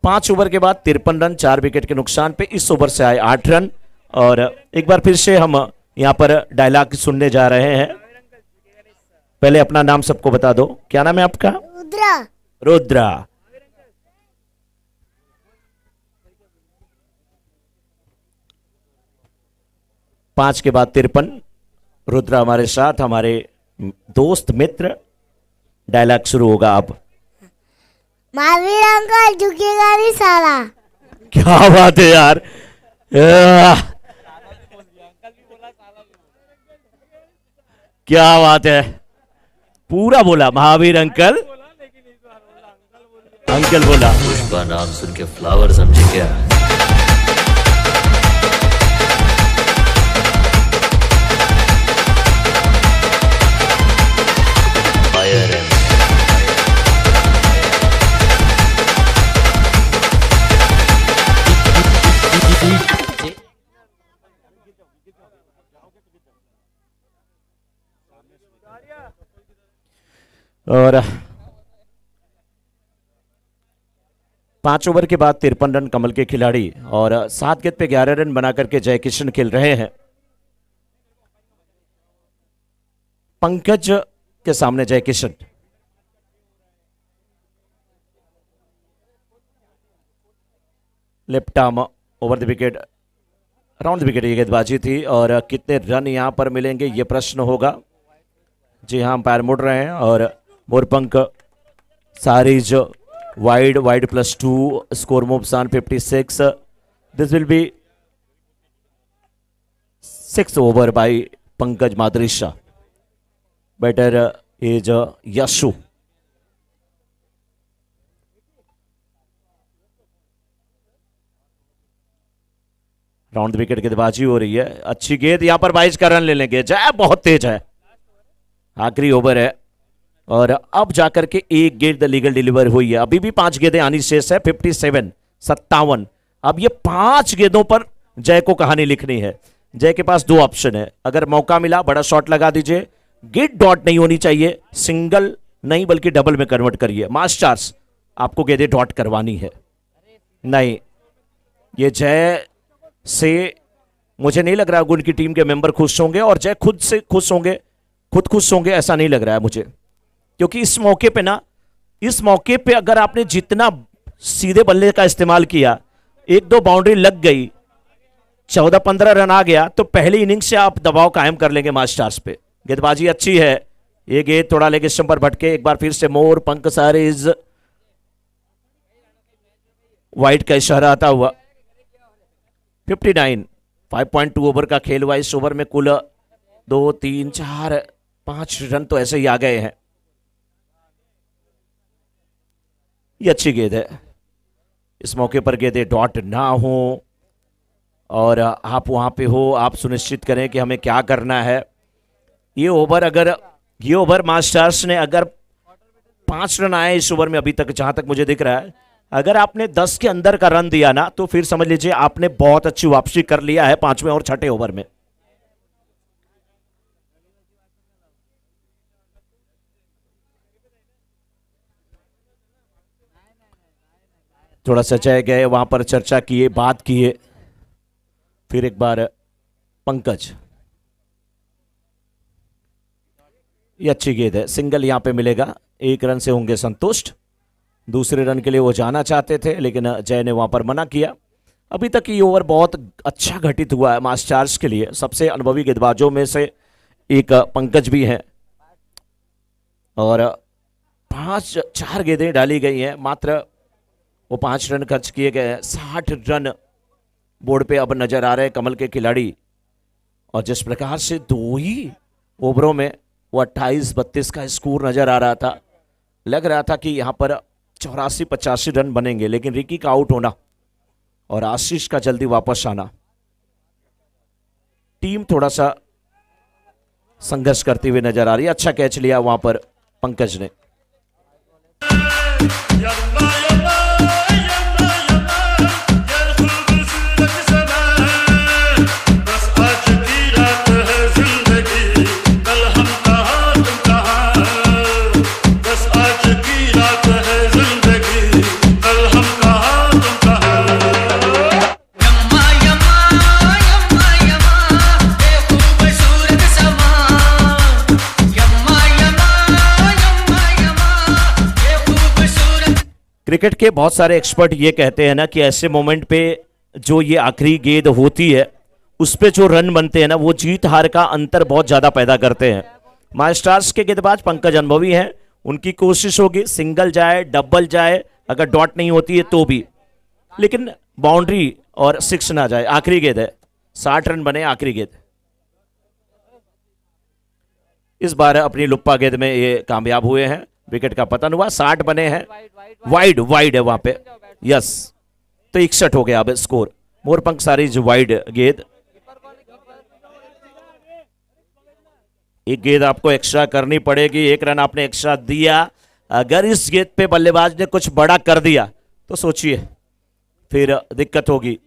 5 ओवर के बाद 53 रन, 4 विकेट के नुकसान पे। इस ओवर से आए 8 रन। और एक बार फिर से हम यहां पर डायलॉग सुनने जा रहे हैं। पहले अपना नाम सबको बता दो, क्या नाम है आपका? रुद्रा। रुद्रा। पांच के बाद 53। रुद्रा हमारे साथ, हमारे दोस्त मित्र। डायलॉग शुरू होगा अब। महावीर अंकल झुकेगा नहीं साला। क्या बात है यार, क्या बात है, पूरा बोला महावीर अंकल, अंकल बोला। पुष्पा नाम सुन के फ्लावर समझे क्या? फायर है। और 5 ओवर के बाद 53 रन कमल के खिलाड़ी और 7 गेंद पे 11 रन बना करके जय किशन खेल रहे हैं। पंकज के सामने जय Kishan. Left arm over the wicket, round the wicket ये गेंदबाजी थी और कितने रन यहां पर मिलेंगे ये प्रश्न होगा। जी हाँ, पैर मुड़ रहे हैं और मोरपंख सारीज wide +2, score moves on 56। This will be 6 over by Pankaj Madrisha. Batter is Yashu round wicket गेंदबाजी हो रही है, अच्छी गेंद, यहां पर 22 का रन ले लेंगे। जय बहुत तेज है, आखिरी ओवर है और अब जाकर के एक गेंद लीगल डिलीवर हुई है। अभी भी 5 गेंदें आनी शेष है। 57, 57। अब ये 5 गेंदों पर जय को कहानी लिखनी है। जय के पास 2 ऑप्शन है, अगर मौका मिला बड़ा शॉट लगा दीजिए, गेंद डॉट नहीं होनी चाहिए, सिंगल नहीं बल्कि डबल में कन्वर्ट करिए। मास्टर्स आपको गेंदें डॉट करवानी है। नहीं, ये जय से मुझे नहीं लग रहा है उनकी टीम के मेंबर खुश होंगे और जय खुद से खुश होंगे, खुद खुश होंगे, ऐसा नहीं लग रहा है मुझे। क्योंकि इस मौके पे ना, इस मौके पे अगर आपने जितना सीधे बल्ले का इस्तेमाल किया, 1-2 बाउंड्री लग गई, 14-15 रन आ गया, तो पहली इनिंग से आप दबाव कायम कर लेंगे मास्टर्स पे। गेंदबाजी अच्छी है, ये गेंद थोड़ा लेग स्टंप पर भटके, एक बार फिर से मोर पंख सारीज, वाइट का इशारा आता हुआ। 59, 5.2 ओवर का खेल हुआ। इस ओवर में कुल 2, 3, 4, 5 रन तो ऐसे ही आ गए हैं। ये अच्छी गेंद है, इस मौके पर गेंदें डॉट ना हो और आप वहां पे हो, आप सुनिश्चित करें कि हमें क्या करना है। ये ओवर मास्टर्स ने अगर 5 रन आए इस ओवर में अभी तक, जहां तक मुझे दिख रहा है, अगर आपने 10 के अंदर का रन दिया ना, तो फिर समझ लीजिए आपने बहुत अच्छी वापसी कर लिया है 5वें और 6ठे ओवर में। थोड़ा सा जय गए, वहां पर चर्चा किए, बात किए, फिर एक बार पंकज, ये अच्छी गेंद है, सिंगल यहां पे मिलेगा, 1 रन से होंगे संतुष्ट। दूसरे रन के लिए वो जाना चाहते थे लेकिन जय ने वहां पर मना किया। अभी तक ये ओवर बहुत अच्छा घटित हुआ है मास्टर्स के लिए। सबसे अनुभवी गेंदबाजों में से एक पंकज भी हैं और 4 गेंदें डाली गई हैं, मात्र वो 5 रन खर्च किए गए हैं। 60 रन बोर्ड पे अब नजर आ रहे हैं कमल के खिलाड़ी, और जिस प्रकार से 2 ही ओवरों में वो 28-32 का स्कोर नजर आ रहा था, लग रहा था कि यहां पर 84-85 रन बनेंगे, लेकिन रिकी का आउट होना और आशीष का जल्दी वापस आना, टीम थोड़ा सा संघर्ष करती हुई नजर आ रही है। अच्छा कैच लिया वहां पर पंकज ने। क्रिकेट के बहुत सारे एक्सपर्ट ये कहते हैं ना कि ऐसे मोमेंट पे जो ये आखिरी गेंद होती है, उस पे जो रन बनते हैं ना, वो जीत हार का अंतर बहुत ज्यादा पैदा करते हैं। मास्टर्स के गेंदबाज पंकज अनुभवी हैं, उनकी कोशिश होगी सिंगल जाए, डबल जाए, अगर डॉट नहीं होती है तो भी, लेकिन बाउंड्री और 6 ना जाए। आखिरी गेंद है, 60 रन बने, आखिरी गेंद। इस बार अपनी लुप्पा गेंद में ये कामयाब हुए हैं, विकेट का पतन हुआ, 60 बने हैं, वाइड है वहां पे, यस, तो 61 हो गया अब स्कोर। मोरपंख सारीज वाइड गेंद, एक गेंद आपको एक्स्ट्रा करनी पड़ेगी, 1 रन आपने एक्स्ट्रा दिया। अगर इस गेंद पे बल्लेबाज ने कुछ बड़ा कर दिया तो सोचिए फिर दिक्कत होगी।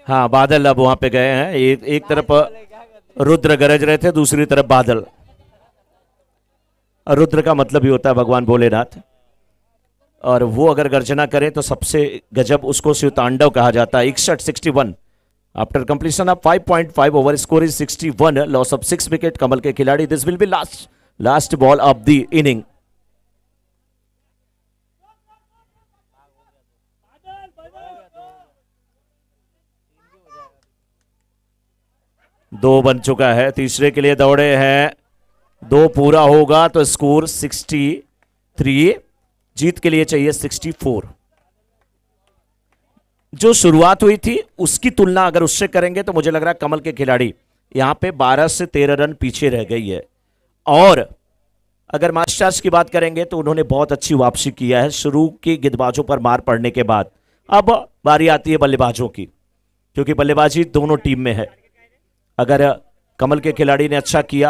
हाँ, बादल अब वहां पे गए हैं। एक तरफ रुद्र गरज रहे थे, दूसरी तरफ बादल। रुद्र का मतलब ही होता है भगवान भोलेनाथ, और वो अगर गर्जना करें तो सबसे गजब उसको शिवतांडव कहा जाता है। 61-61 after completion of 5.5 over, score is 61, loss of 6 wicket Kamal के खिलाड़ी। This will be last ball of the inning. दो बन चुका है, तीसरे के लिए दौड़े हैं, 2 पूरा होगा तो स्कोर 63। जीत के लिए चाहिए 64। जो शुरुआत हुई थी उसकी तुलना अगर उससे करेंगे तो मुझे लग रहा है कमल के खिलाड़ी यहां पे 12 से 13 रन पीछे रह गई है। और अगर मास्टर्स की बात करेंगे तो उन्होंने बहुत अच्छी वापसी किया है शुरू के गेंदबाजों पर मार पड़ने के बाद। अब बारी आती है बल्लेबाजों की, क्योंकि बल्लेबाजी दोनों टीम में है। अगर कमल के खिलाड़ी ने अच्छा किया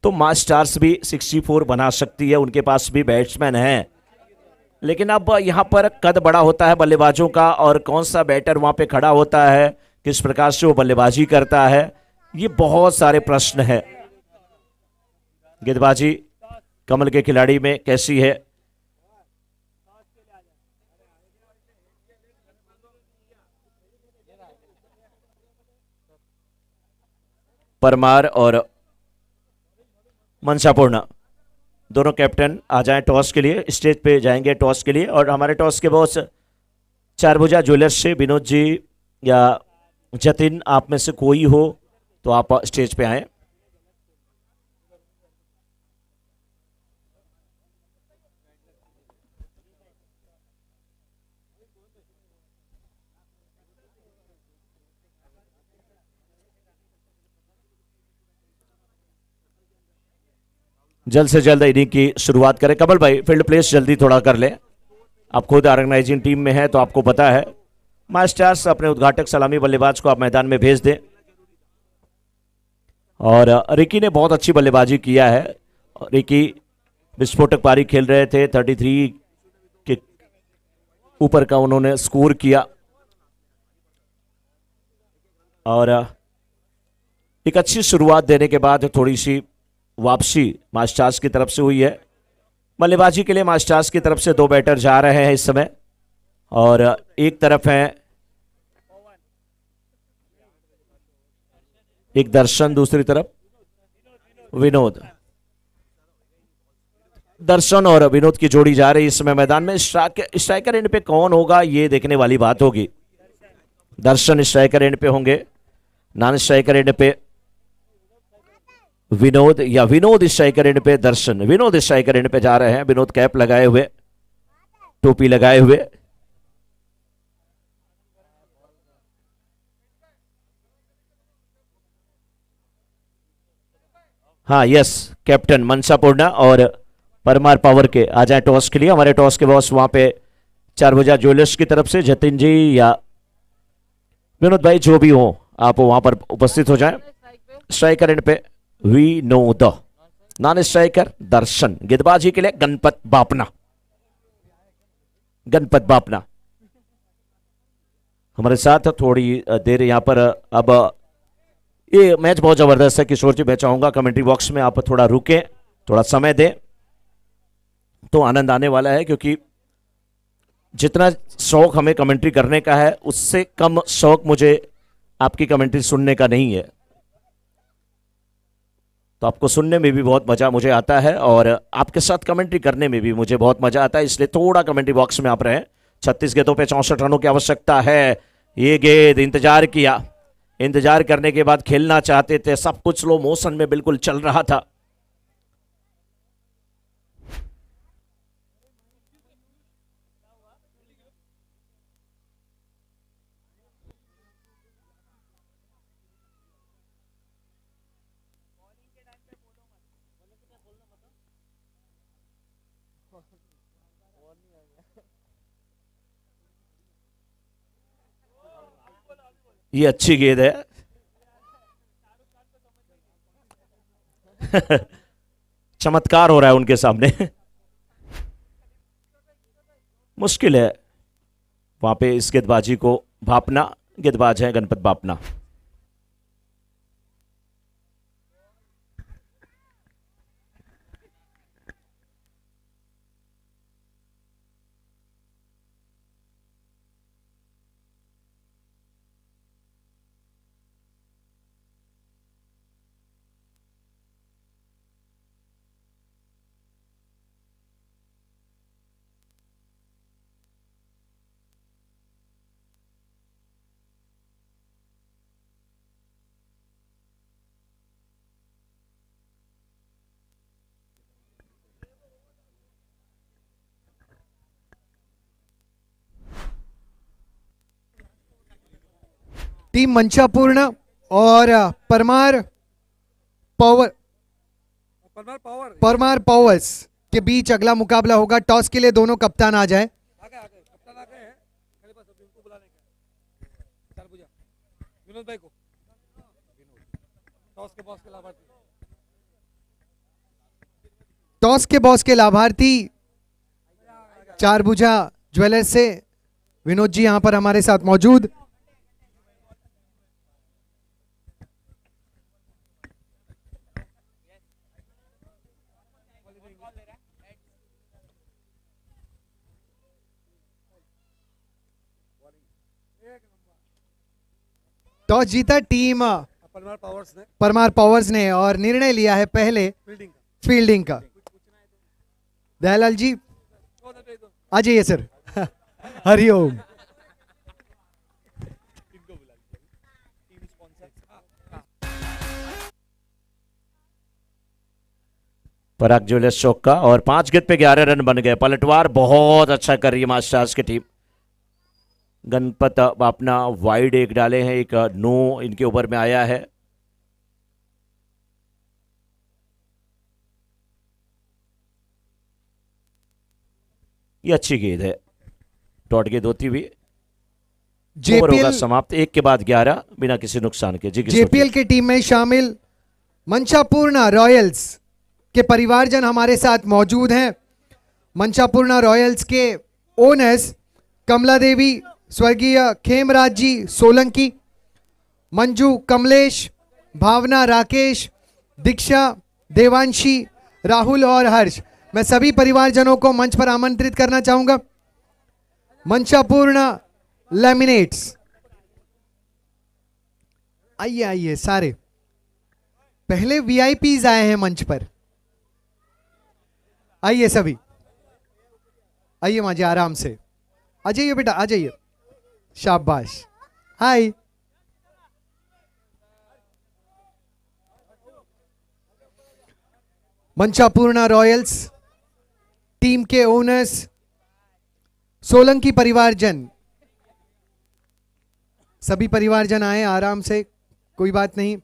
तो मास्टर्स भी 64 बना सकती है, उनके पास भी बैट्समैन हैं। लेकिन अब यहां पर कद बड़ा होता है बल्लेबाजों का, और कौन सा बैटर वहां पे खड़ा होता है, किस प्रकार से वो बल्लेबाजी करता है, ये बहुत सारे प्रश्न है। गेंदबाजी कमल के खिलाड़ी में कैसी है? परमार और मनसापूर्णा दोनों कैप्टन आ जाएं टॉस के लिए, स्टेज पे जाएंगे टॉस के लिए। और हमारे टॉस के बॉस चारभुजा ज्वेलर्स से विनोद जी या जतिन, आप में से कोई हो तो आप स्टेज पे आए। जल्द से जल्द इनिंग की शुरुआत करें। कमल भाई फील्ड प्लेस जल्दी थोड़ा कर लें, आप खुद ऑर्गेनाइजिंग टीम में है तो आपको पता है। मास्टर्स अपने उद्घाटक सलामी बल्लेबाज को आप मैदान में भेज दें। और रिकी ने बहुत अच्छी बल्लेबाजी किया है। रिकी विस्फोटक पारी खेल रहे थे, 33 के ऊपर का उन्होंने स्कोर किया। और एक अच्छी शुरुआत देने के बाद थोड़ी सी वापसी मास्टर्स की तरफ से हुई है। बल्लेबाजी के लिए मास्टर्स की तरफ से 2 बैटर जा रहे हैं इस समय, और एक तरफ है एक दर्शन, दूसरी तरफ विनोद। दर्शन और विनोद की जोड़ी जा रही इस समय मैदान में। स्ट्राइकर एंड पे कौन होगा ये देखने वाली बात होगी। दर्शन स्ट्राइकर एंड पे होंगे, नॉन स्ट्राइकर एंड पे विनोद, या विनोद स्ट्राइकर एंड पे दर्शन। विनोद स्ट्राइकर एंड पे जा रहे हैं, विनोद कैप लगाए हुए, टोपी लगाए हुए। हाँ यस, कैप्टन मनसापूर्णा और परमार पावर के आ जाए टॉस के लिए। हमारे टॉस के बॉस वहां पे चारभुजा ज्वेलर्स की तरफ से जतिन जी या विनोद भाई जो भी हो आप वहां पर उपस्थित हो जाएं। स्ट्राइकर एंड पे विनोद, नॉन स्ट्राइकर दर्शन। गेंदबाजी के लिए गणपत बापना। गणपत बापना हमारे साथ थोड़ी देर यहां पर। अब ये मैच बहुत जबरदस्त है किशोर जी, मैं चाहूंगा कमेंट्री बॉक्स में आप थोड़ा रुकें, थोड़ा समय दें तो आनंद आने वाला है। क्योंकि जितना शौक हमें कमेंट्री करने का है उससे कम शौक मुझे आपकी कमेंट्री सुनने का नहीं है। तो आपको सुनने में भी बहुत मजा मुझे आता है और आपके साथ कमेंट्री करने में भी मुझे बहुत मजा आता है, इसलिए थोड़ा कमेंट्री बॉक्स में आप रहें। 36 गेंदों पे 64 रनों की आवश्यकता है। ये गेंद इंतजार किया, इंतजार करने के बाद खेलना चाहते थे, सब कुछ स्लो मोशन में बिल्कुल चल रहा था। ये अच्छी गेंद है। चमत्कार हो रहा है उनके सामने। मुश्किल है वहां पे इस गेंदबाजी को भापना। गेंदबाज है गणपत बापना। टीम मंचापूर्ण और परमार पावर्स के बीच अगला मुकाबला होगा। टॉस के लिए दोनों कप्तान आ जाए। टॉस के बॉस के लाभार्थी चारभुजा ज्वेलर्स से विनोद जी यहां पर हमारे साथ मौजूद। टॉस जीता टीम परमार पावर्स ने और निर्णय लिया है पहले फील्डिंग का। दयालाल जी आ जाइए सर। हरिओम। पराग ज्वेलर्स चौक का और 5 गेंद पे 11 रन बन गए। पलटवार बहुत अच्छा कर रही है मास्टर्स की टीम। गणपत अपना वाइड एक डाले हैं, एक नो इनके ऊपर में आया है। ये अच्छी गेंद है, डॉट गेंद होती हुई। ओवर होगा समाप्त, 1 के बाद 11 बिना किसी नुकसान के। जी जेपीएल की टीम में शामिल मंचापूर्णा रॉयल्स के परिवारजन हमारे साथ मौजूद हैं। मंचापूर्णा रॉयल्स के ओनर्स कमला देवी, स्वर्गीय खेमराज जी सोलंकी, मंजू, कमलेश, भावना, राकेश, दीक्षा, देवांशी, राहुल और हर्ष। मैं सभी परिवारजनों को मंच पर आमंत्रित करना चाहूंगा। मंचापूर्णा लैमिनेट्स, आइए आइए सारे। पहले वीआईपीज आए हैं मंच पर, आइए सभी, आइए माँ जी आराम से आ जाइए बेटा, आ जाइए। शाबाश, हाय। मंचापूर्णा रॉयल्स टीम के ओनर्स सोलंकी परिवारजन, सभी परिवारजन आए आराम से, कोई बात नहीं।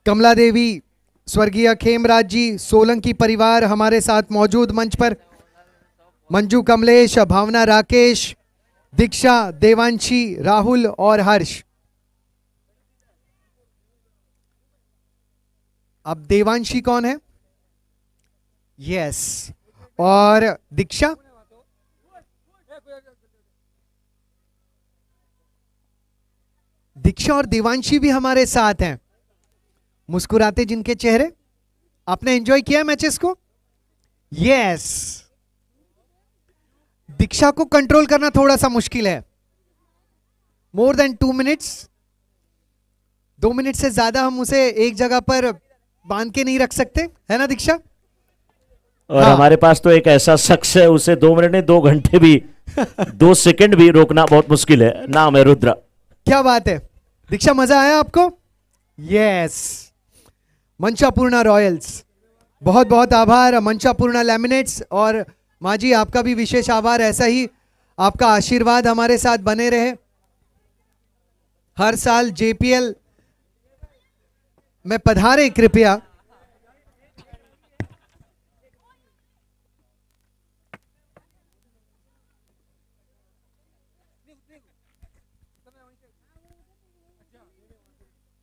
कमला देवी, स्वर्गीय खेमराज जी सोलंकी परिवार हमारे साथ मौजूद मंच पर। मंजू, कमलेश, भावना, राकेश, दीक्षा, देवांशी, राहुल और हर्ष। अब देवांशी कौन है? यस, और दीक्षा, दीक्षा और देवांशी भी हमारे साथ हैं। मुस्कुराते जिनके चेहरे। आपने एंजॉय किया मैचेस को? यस। दीक्षा को कंट्रोल करना थोड़ा सा मुश्किल है। मोर देन 2 मिनट्स, 2 मिनट से ज्यादा हम उसे एक जगह पर बांध के नहीं रख सकते, है ना दीक्षा? और हाँ। हमारे पास तो एक ऐसा शख्स है, उसे 2 मिनट नहीं 2 घंटे भी 2 सेकंड भी रोकना बहुत मुश्किल है। नाम है रुद्रा। क्या बात है दीक्षा, मजा आया आपको? यस। मंचापूर्णा रॉयल्स, बहुत बहुत आभार। मंचापूर्णा लैमिनेट्स और माँ जी आपका भी विशेष आभार। ऐसा ही आपका आशीर्वाद हमारे साथ बने रहे। हर साल जेपीएल में पधारे कृपया।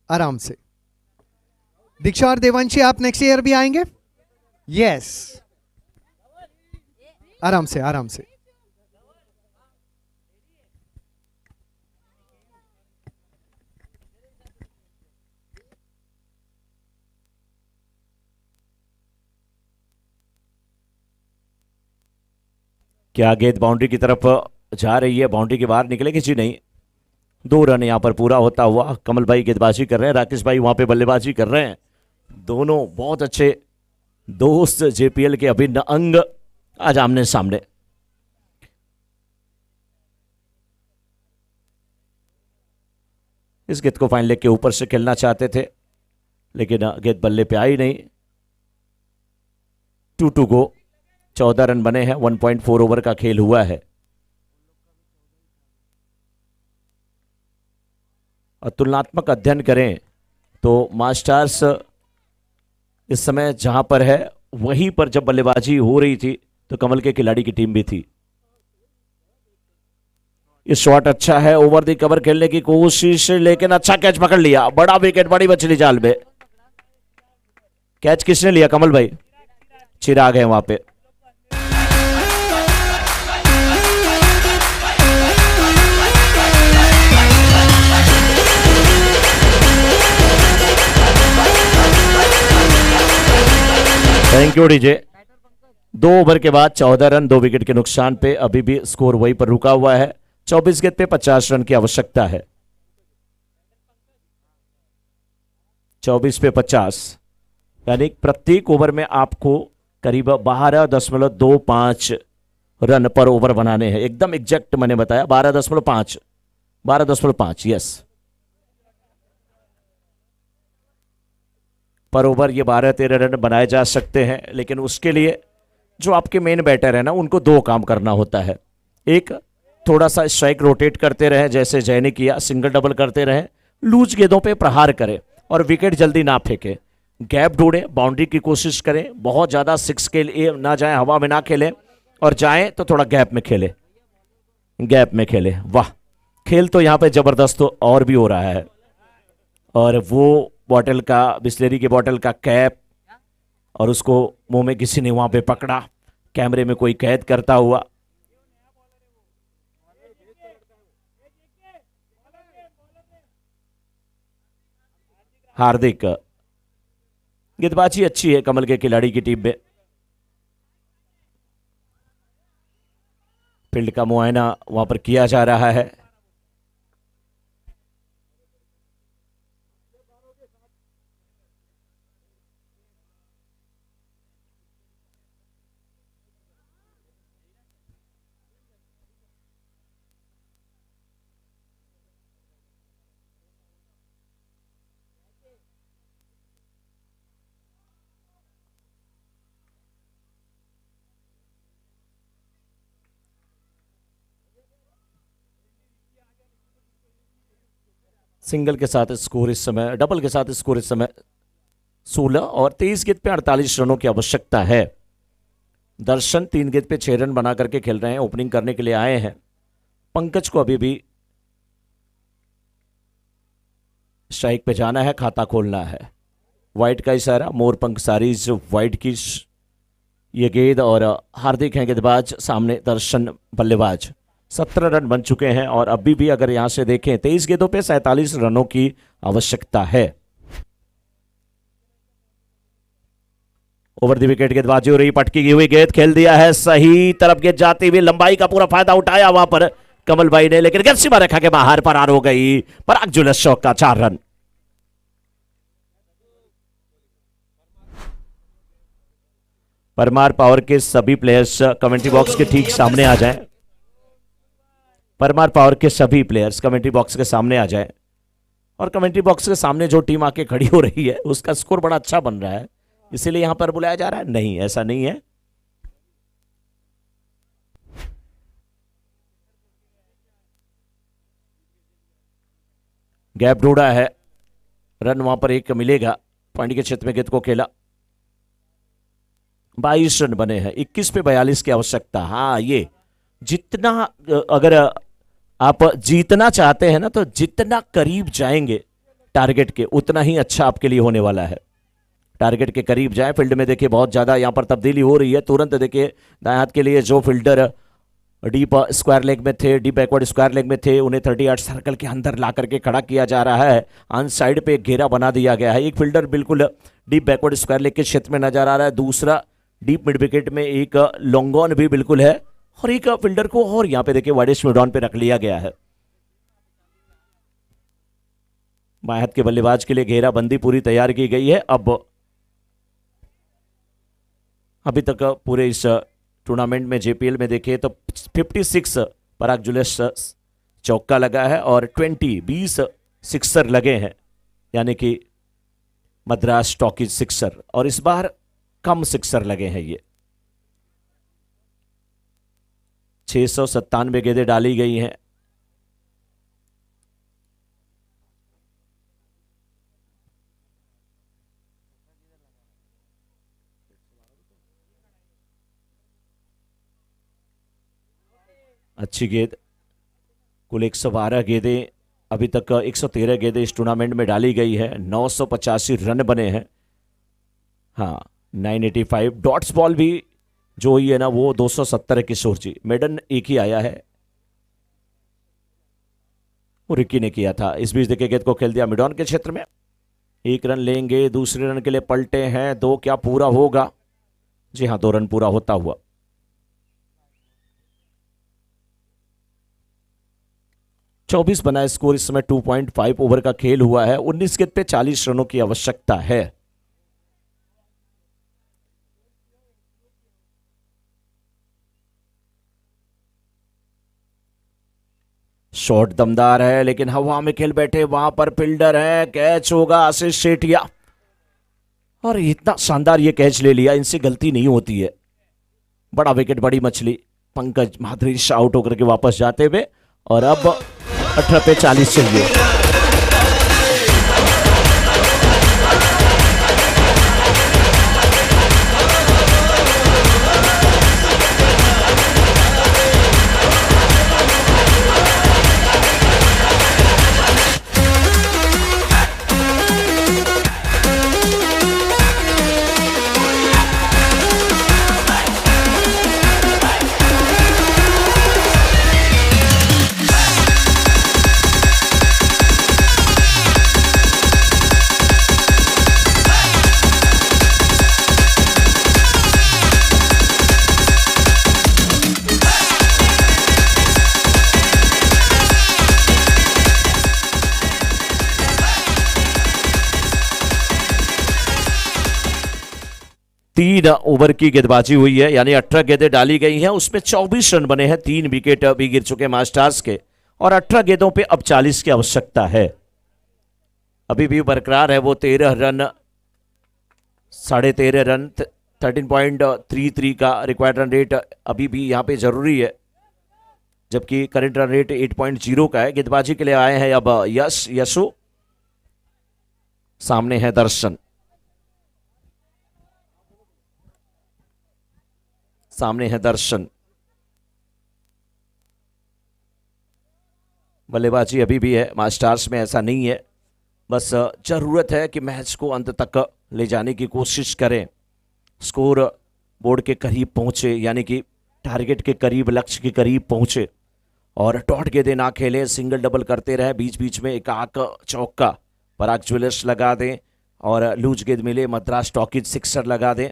आराम से। दीक्षा और देवांशी आप नेक्स्ट ईयर भी आएंगे? यस। आराम से आराम से। क्या गेंद बाउंड्री की तरफ जा रही है? बाउंड्री के बाहर निकलेगी जी? नहीं। 2 रन यहां पर पूरा होता हुआ। कमल भाई गेंदबाजी कर रहे हैं, राकेश भाई वहां पे बल्लेबाजी कर रहे हैं। दोनों बहुत अच्छे दोस्त जेपीएल के अभिन्न अंग आज आमने सामने। इस गेंद को फाइन लेग के ऊपर से खेलना चाहते थे, लेकिन गेंद बल्ले पे आई नहीं। 2 गो, 14 रन बने हैं, 1.4 ओवर का खेल हुआ है। और तुलनात्मक अध्ययन करें तो मास्टर्स इस समय जहां पर है वहीं पर जब बल्लेबाजी हो रही थी तो कमल के खिलाड़ी की टीम भी थी। ये शॉट अच्छा है, ओवर द कवर खेलने की कोशिश, लेकिन अच्छा कैच पकड़ लिया, बड़ा विकेट, बड़ी मछली जाल में। कैच किसने लिया कमल भाई? चिराग है वहां पे। Thank you DJ. 2 ओवर के बाद 14 रन 2 विकेट के नुकसान पे अभी भी स्कोर वहीं पर रुका हुआ है। 24 गेंद पे 50 रन की आवश्यकता है। 24 पे 50 यानी प्रत्येक ओवर में आपको करीब 12.25 रन पर ओवर बनाने हैं। एकदम एग्जैक्ट मैंने बताया 12.5 यस पर ओवर। ये 12-13 रन बनाए जा सकते हैं, लेकिन उसके लिए जो आपके मेन बैटर है ना उनको 2 काम करना होता है। एक, थोड़ा सा स्ट्राइक रोटेट करते रहे जैसे जय ने किया, सिंगल डबल करते रहे, लूज गेंदों पे प्रहार करें और विकेट जल्दी ना फेंके, गैप ढूंढे, बाउंड्री की कोशिश करें, बहुत ज़्यादा 6 के लिए ना जाएं, हवा में ना खेलें, और जाएं तो थोड़ा गैप में खेले, गैप में खेले। वाह, खेल तो यहाँ पे जबरदस्त तो और भी हो रहा है। और वो बॉटल का, बिस्लेरी की बॉटल का कैप, और उसको मुंह में किसी ने वहां पे पकड़ा, कैमरे में कोई कैद करता हुआ। हार्दिक, गेंदबाजी अच्छी है कमल के खिलाड़ी की टीम में। फील्ड का मुआयना वहां पर किया जा रहा है। सिंगल के साथ स्कोर इस समय, डबल के साथ स्कोर इस समय 16 और 23 गेंद पे 48 रनों की आवश्यकता है। दर्शन 3 गेंद पे 6 रन बना करके खेल रहे हैं, ओपनिंग करने के लिए आए हैं। पंकज को अभी भी स्ट्राइक पे जाना है, खाता खोलना है। वाइट का इशारा, मोर पंख सारीज वाइट की ये गेंद, और हार्दिक हैं गेंदबाज, सामने दर्शन बल्लेबाज। 17 रन बन चुके हैं और अभी भी अगर यहां से देखें 23 गेंदों पे 47 रनों की आवश्यकता है। ओवर द विकेट गेंदबाजी हो रही, पटकी हुई गेंद, खेल दिया है सही तरफ, गेंद जाती हुई, लंबाई का पूरा फायदा उठाया वहां पर कमल भाई ने, लेकिन गेंद सीमा रेखा के बाहर फरार हो गई। पराग जुलस शौक का 4 रन। परमार पावर के सभी प्लेयर्स कमेंट्री बॉक्स के ठीक सामने आ जाएं। परमार पावर के सभी प्लेयर्स कमेंट्री बॉक्स के सामने आ जाएं, और कमेंट्री बॉक्स के सामने जो टीम आके खड़ी हो रही है उसका स्कोर बड़ा अच्छा बन रहा है, इसीलिए यहां पर बुलाया जा रहा है। नहीं, ऐसा नहीं है। गैप ढूंढा है, रन वहां पर एक मिलेगा। पानी के क्षेत्र में गेंद को खेला, 22 रन बने हैं, 21 पे 42 की आवश्यकता। हाँ, ये जितना अगर आप जीतना चाहते हैं ना तो जितना करीब जाएंगे टारगेट के उतना ही अच्छा आपके लिए होने वाला है। टारगेट के करीब जाए। फील्ड में देखिए बहुत ज्यादा यहां पर तब्दीली हो रही है। तुरंत देखिए दाएं हाथ के लिए जो फील्डर डीप स्क्वायर लेग में थे, डीप बैकवर्ड स्क्वायर लेग में थे, उन्हें 38 सर्कल के अंदर ला करके खड़ा किया जा रहा है। ऑन साइड पे एक घेरा बना दिया गया है। एक फील्डर बिल्कुल डीप बैकवर्ड स्क्वायर लेग के क्षेत्र में नजर आ रहा है, दूसरा डीप मिड विकेट में एक लॉन्ग ऑन भी बिल्कुल है, और एक फील्डर को और यहां पे देखिए वाइडेस्ट मिड ऑन पे रख लिया गया है। बाएं हाथ के बल्लेबाज के लिए घेरा बंदी पूरी तैयार की गई है। अब अभी तक पूरे इस टूर्नामेंट में जेपीएल में देखिए तो 56 पराग जुलस चौका लगा है और 20 सिक्सर लगे हैं, यानी कि मद्रास टॉकीज सिक्सर। और इस बार कम सिक्सर लगे हैं ये। 697 गेंदें डाली गई हैं। अच्छी गेंद। कुल 112 गेंदें अभी तक 113 गेंदें इस टूर्नामेंट में डाली गई है। 985 रन बने हैं। हाँ 985 डॉट्स बॉल भी जो हुई है ना वो 270 है किशोर जी। मेडन एक ही आया है, वो रिकी ने किया था। इस बीच देखिए गेंद को खेल दिया मिडॉन के क्षेत्र में। 1 रन लेंगे, दूसरे रन के लिए पलटे हैं। 2 क्या पूरा होगा? जी हाँ 2 रन पूरा होता हुआ। चौबीस बना स्कोर इस समय। 2.5 ओवर का खेल हुआ है। 19 गेंद पे 40 रनों की आवश्यकता है। शॉट दमदार है लेकिन हवा में खेल बैठे, वहां पर फील्डर है। कैच होगा आशीष सेठिया, और इतना शानदार ये कैच ले लिया, इनसे गलती नहीं होती है। बड़ा विकेट, बड़ी मछली। पंकज माधुरी आउट होकर के वापस जाते हुए, और अब 18 पे 40 चाहिए। तीन ओवर की गेंदबाजी हुई है, यानी 18 गेंदें डाली गई हैं, उसमें 24 रन बने हैं। 3 विकेट भी गिर चुके मास्टर्स के, और 18 गेंदों पे अब 40 की आवश्यकता है। अभी भी बरकरार है वो 13 रन, 13.5 रन, 13.33 का रिक्वायर्ड रन रेट अभी भी यहाँ पे जरूरी है, जबकि करंट रन रेट 8.0 का है। गेंदबाजी के लिए आए हैं अब यशु, सामने है दर्शन, सामने है दर्शन। बल्लेबाजी अभी भी है मास्टर्स में, ऐसा नहीं है। बस जरूरत है कि मैच को अंत तक ले जाने की कोशिश करें, स्कोर बोर्ड के करीब पहुंचे, यानी कि टारगेट के करीब, लक्ष्य के करीब पहुंचे, और डॉट गेंदें ना खेलें, सिंगल डबल करते रहे। बीच बीच में एक आक चौका पराग ज्वेलर्स लगा दें, और लूज गेंद मिले मद्रास टॉकीज सिक्सर लगा दें,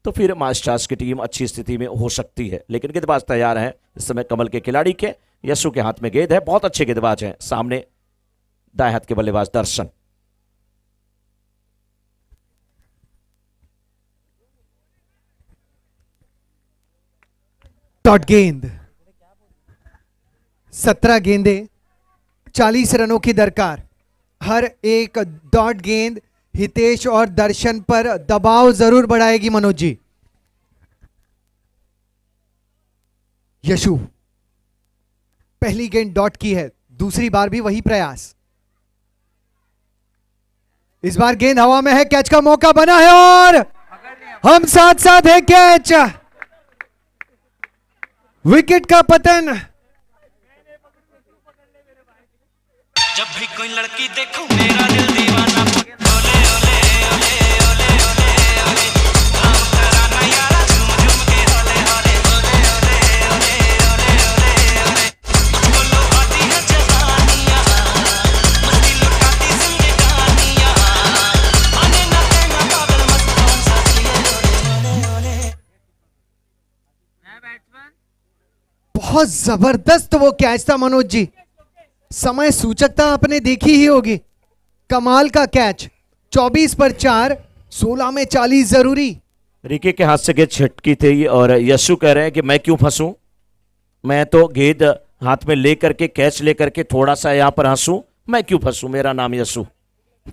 तो फिर मास्टर्स की टीम अच्छी स्थिति में हो सकती है। लेकिन गेंदबाज तैयार हैं इस समय कमल के खिलाड़ी के। यशु के हाथ में गेंद है, बहुत अच्छे गेंदबाज हैं। सामने दाएं हाथ के बल्लेबाज दर्शन। डॉट गेंद, 17 गेंदें, 40 रनों की दरकार। हर एक डॉट गेंद हितेश और दर्शन पर दबाव जरूर बढ़ाएगी मनोज जी। यशु पहली गेंद डॉट की है, दूसरी बार भी वही प्रयास। इस बार गेंद हवा में है, कैच का मौका बना है, और हम साथ साथ है कैच। विकेट का पतन। जब भी कोई लड़की देखूं मेरा दिल दीवाना, ओले ओले ओले ओले ओले ओले, काम कराना यारा झूम झूम के, ओले ओले ओले ओले ओले ओले ओले, बोलो आती है जवानियां, मस्ती लुटाती जिंदगानियां, आने ना देना पागल मस्त कौन सा दिए, ओले ओले ओले। बहुत जबरदस्त वो कैच था मनोज जी, समय सूचकता आपने देखी ही होगी। कमाल का कैच, 24 पर 4, 16 में 40 जरूरी। रिकी के हाथ से गेंद छिटकी थी, और यशु कह रहे हैं कि मैं क्यों फंसूं, मैं तो गेंद हाथ में लेकर के, कैच लेकर के थोड़ा सा यहां पर हंसूं, मैं क्यों फंसूं, मेरा नाम यशु।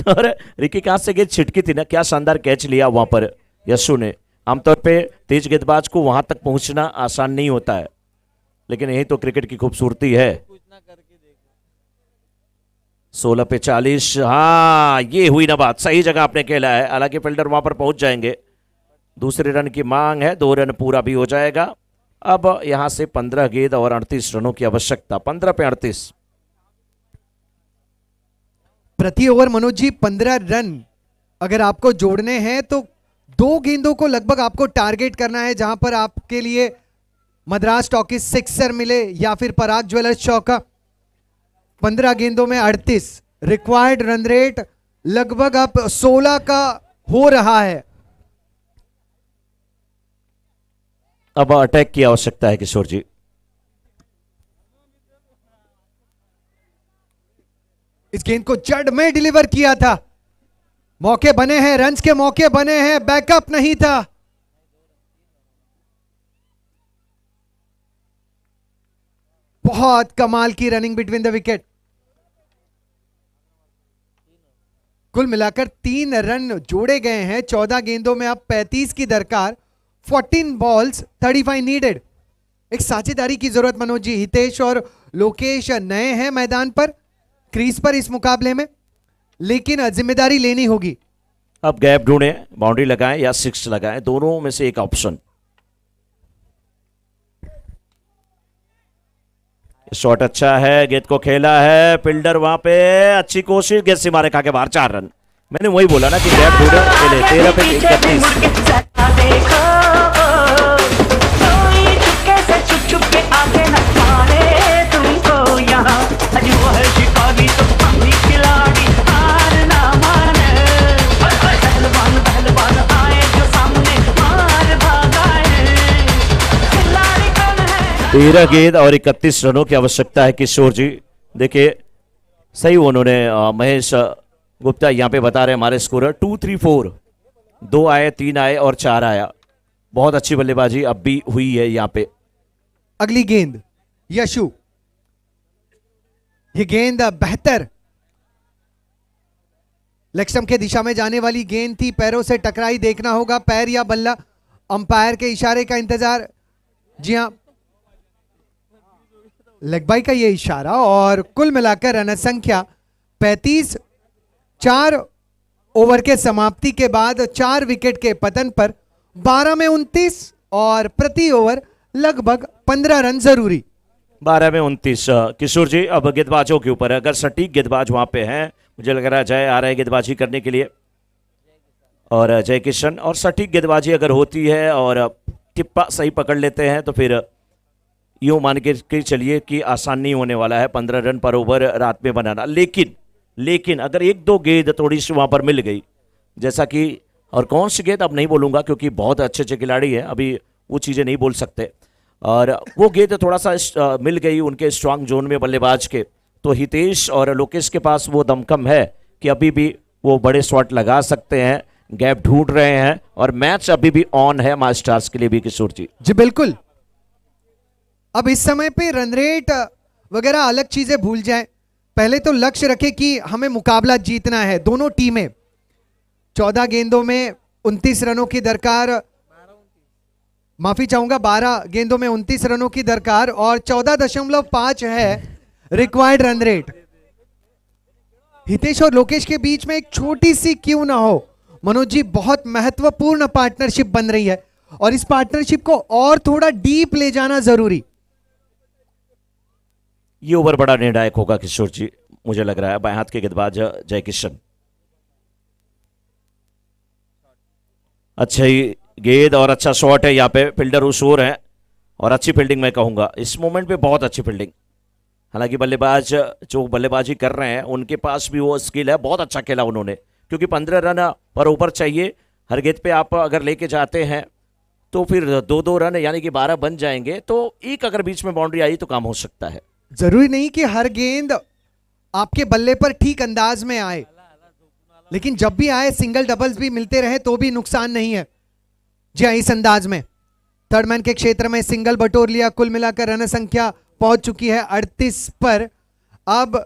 और रिकी के हाथ से गेंद छिटकी थी ना, क्या शानदार कैच लिया वहां पर यशु ने। आमतौर पे तेज गेंदबाज को वहां तक पहुंचना आसान नहीं होता है, लेकिन यही तो क्रिकेट की खूबसूरती है। 16 पे 40, हाँ ये हुई ना बात, सही जगह आपने खेला है, हालांकि फील्डर वहां पर पहुंच जाएंगे। दूसरे रन की मांग है, 2 रन पूरा भी हो जाएगा। अब यहां से 15 गेंद और 38 रनों की आवश्यकता, 15 पे 38। प्रति ओवर मनोज जी 15 रन अगर आपको जोड़ने हैं तो 2 गेंदों को लगभग आपको टारगेट करना है, जहां पर आपके लिए मद्रास टॉकीज सिक्सर मिले या फिर पराग ज्वेलर्स चौका। 15 गेंदों में 38, रिक्वायर्ड रन रेट लगभग अब 16 का हो रहा है। अब अटैक की आवश्यकता है किशोर जी। इस गेंद को जड़ में डिलीवर किया था, मौके बने हैं, रन्स के मौके बने हैं, बैकअप नहीं था। बहुत कमाल की रनिंग बिटवीन द विकेट। कुल मिलाकर 3 रन जोड़े गए हैं 14 गेंदों में। अब 35 की दरकार, 14 बॉल्स 35 नीडेड। एक साझेदारी की जरूरत मनोज जी। हितेश और लोकेश नए हैं मैदान पर, क्रीज पर इस मुकाबले में, लेकिन जिम्मेदारी लेनी होगी। अब गैप ढूंढे, बाउंड्री लगाएं या 6 लगाएं, दोनों में से एक ऑप्शन। शॉट अच्छा है, गेंद को खेला है, फील्डर वहां पे, अच्छी कोशिश, गेंद सीमा रेखा के बाहर, 4 रन। मैंने वही बोला ना कि गैप ढूंढे, खेले, 13 पे 31। तेरह गेंद और 31 रनों की आवश्यकता है किशोर जी। देखिए सही उन्होंने महेश गुप्ता यहाँ पे बता रहे हमारे स्कोरर 2 3 4, 2 आए, 3 आए और 4 आया। बहुत अच्छी बल्लेबाजी अब भी हुई है यहाँ पे। अगली गेंद यशु, ये गेंद बेहतर लेग के दिशा में जाने वाली गेंद थी, पैरों से टकराई, देखना होगा पैर या बल्ला। अंपायर के इशारे का इंतजार। जी हां, लेग बाई का ये इशारा। और कुल मिलाकर रन संख्या 35। 4 ओवर के समाप्ति के बाद 4 विकेट के पतन पर 12 में 29 और प्रति ओवर लगभग 15 रन जरूरी। 12 में 29। किशोर जी अब गेंदबाजों के ऊपर, अगर सटीक गेंदबाज वहां पे हैं, मुझे लग रहा है जय आ रहे हैं गेंदबाजी करने के लिए, और जय किशन, और सटीक गेंदबाजी अगर होती है और टिप्पा सही पकड़ लेते हैं तो फिर यूं मान के चलिए कि आसान नहीं होने वाला है 15 रन पर ओवर रात में बनाना। लेकिन अगर 1-2 गेंद थोड़ी सी वहां पर मिल गई, जैसा कि, और कौन सी गेंद अब नहीं बोलूंगा क्योंकि बहुत अच्छे अच्छे खिलाड़ी हैं, अभी वो चीज़ें नहीं बोल सकते, और वो गेंद थोड़ा सा मिल गई उनके स्ट्रांग जोन में बल्लेबाज के, तो हितेश और लोकेश के पास वो दमखम है कि अभी भी वो बड़े शॉट लगा सकते हैं। गैप ढूंढ रहे हैं और मैच अभी भी ऑन है मास्टर्स के लिए भी किशोर जी। जी बिल्कुल। अब इस समय पे रन रेट वगैरह अलग चीजें भूल जाएं, पहले तो लक्ष्य रखें कि हमें मुकाबला जीतना है। दोनों टीमें 14 गेंदों में 29 रनों की दरकार, माफी चाहूंगा 12 गेंदों में 29 रनों की दरकार और 14.5 है रिक्वायर्ड रन रेट। हितेश और लोकेश के बीच में एक छोटी सी क्यों ना हो मनोज जी, बहुत महत्वपूर्ण पार्टनरशिप बन रही है और इस पार्टनरशिप को और थोड़ा डीप ले जाना जरूरी। ये ओवर बड़ा निर्णायक होगा किशोर जी, मुझे लग रहा है। बाएं हाथ के गेंदबाज जय किशन, अच्छा ही गेंद और अच्छा शॉट है यहाँ पे, फील्डर उशोर है और अच्छी फील्डिंग मैं कहूंगा इस मोमेंट पे, बहुत अच्छी फील्डिंग। हालांकि बल्लेबाज जो बल्लेबाजी कर रहे हैं उनके पास भी वो स्किल है, बहुत अच्छा खेला उन्होंने, क्योंकि 15 रन पर ओवर चाहिए हर गेंद पे। आप अगर लेके जाते हैं तो फिर 2-2 रन यानी कि 12 बन जाएंगे, तो एक अगर बीच में बाउंड्री आई तो काम हो सकता है। जरूरी नहीं कि हर गेंद आपके बल्ले पर ठीक अंदाज में आए, लेकिन जब भी आए सिंगल डबल्स भी मिलते रहे तो भी नुकसान नहीं है। जी हाँ, इस अंदाज में थर्ड मैन के क्षेत्र में सिंगल बटोर लिया। कुल मिलाकर रन संख्या पहुंच चुकी है 38 पर। अब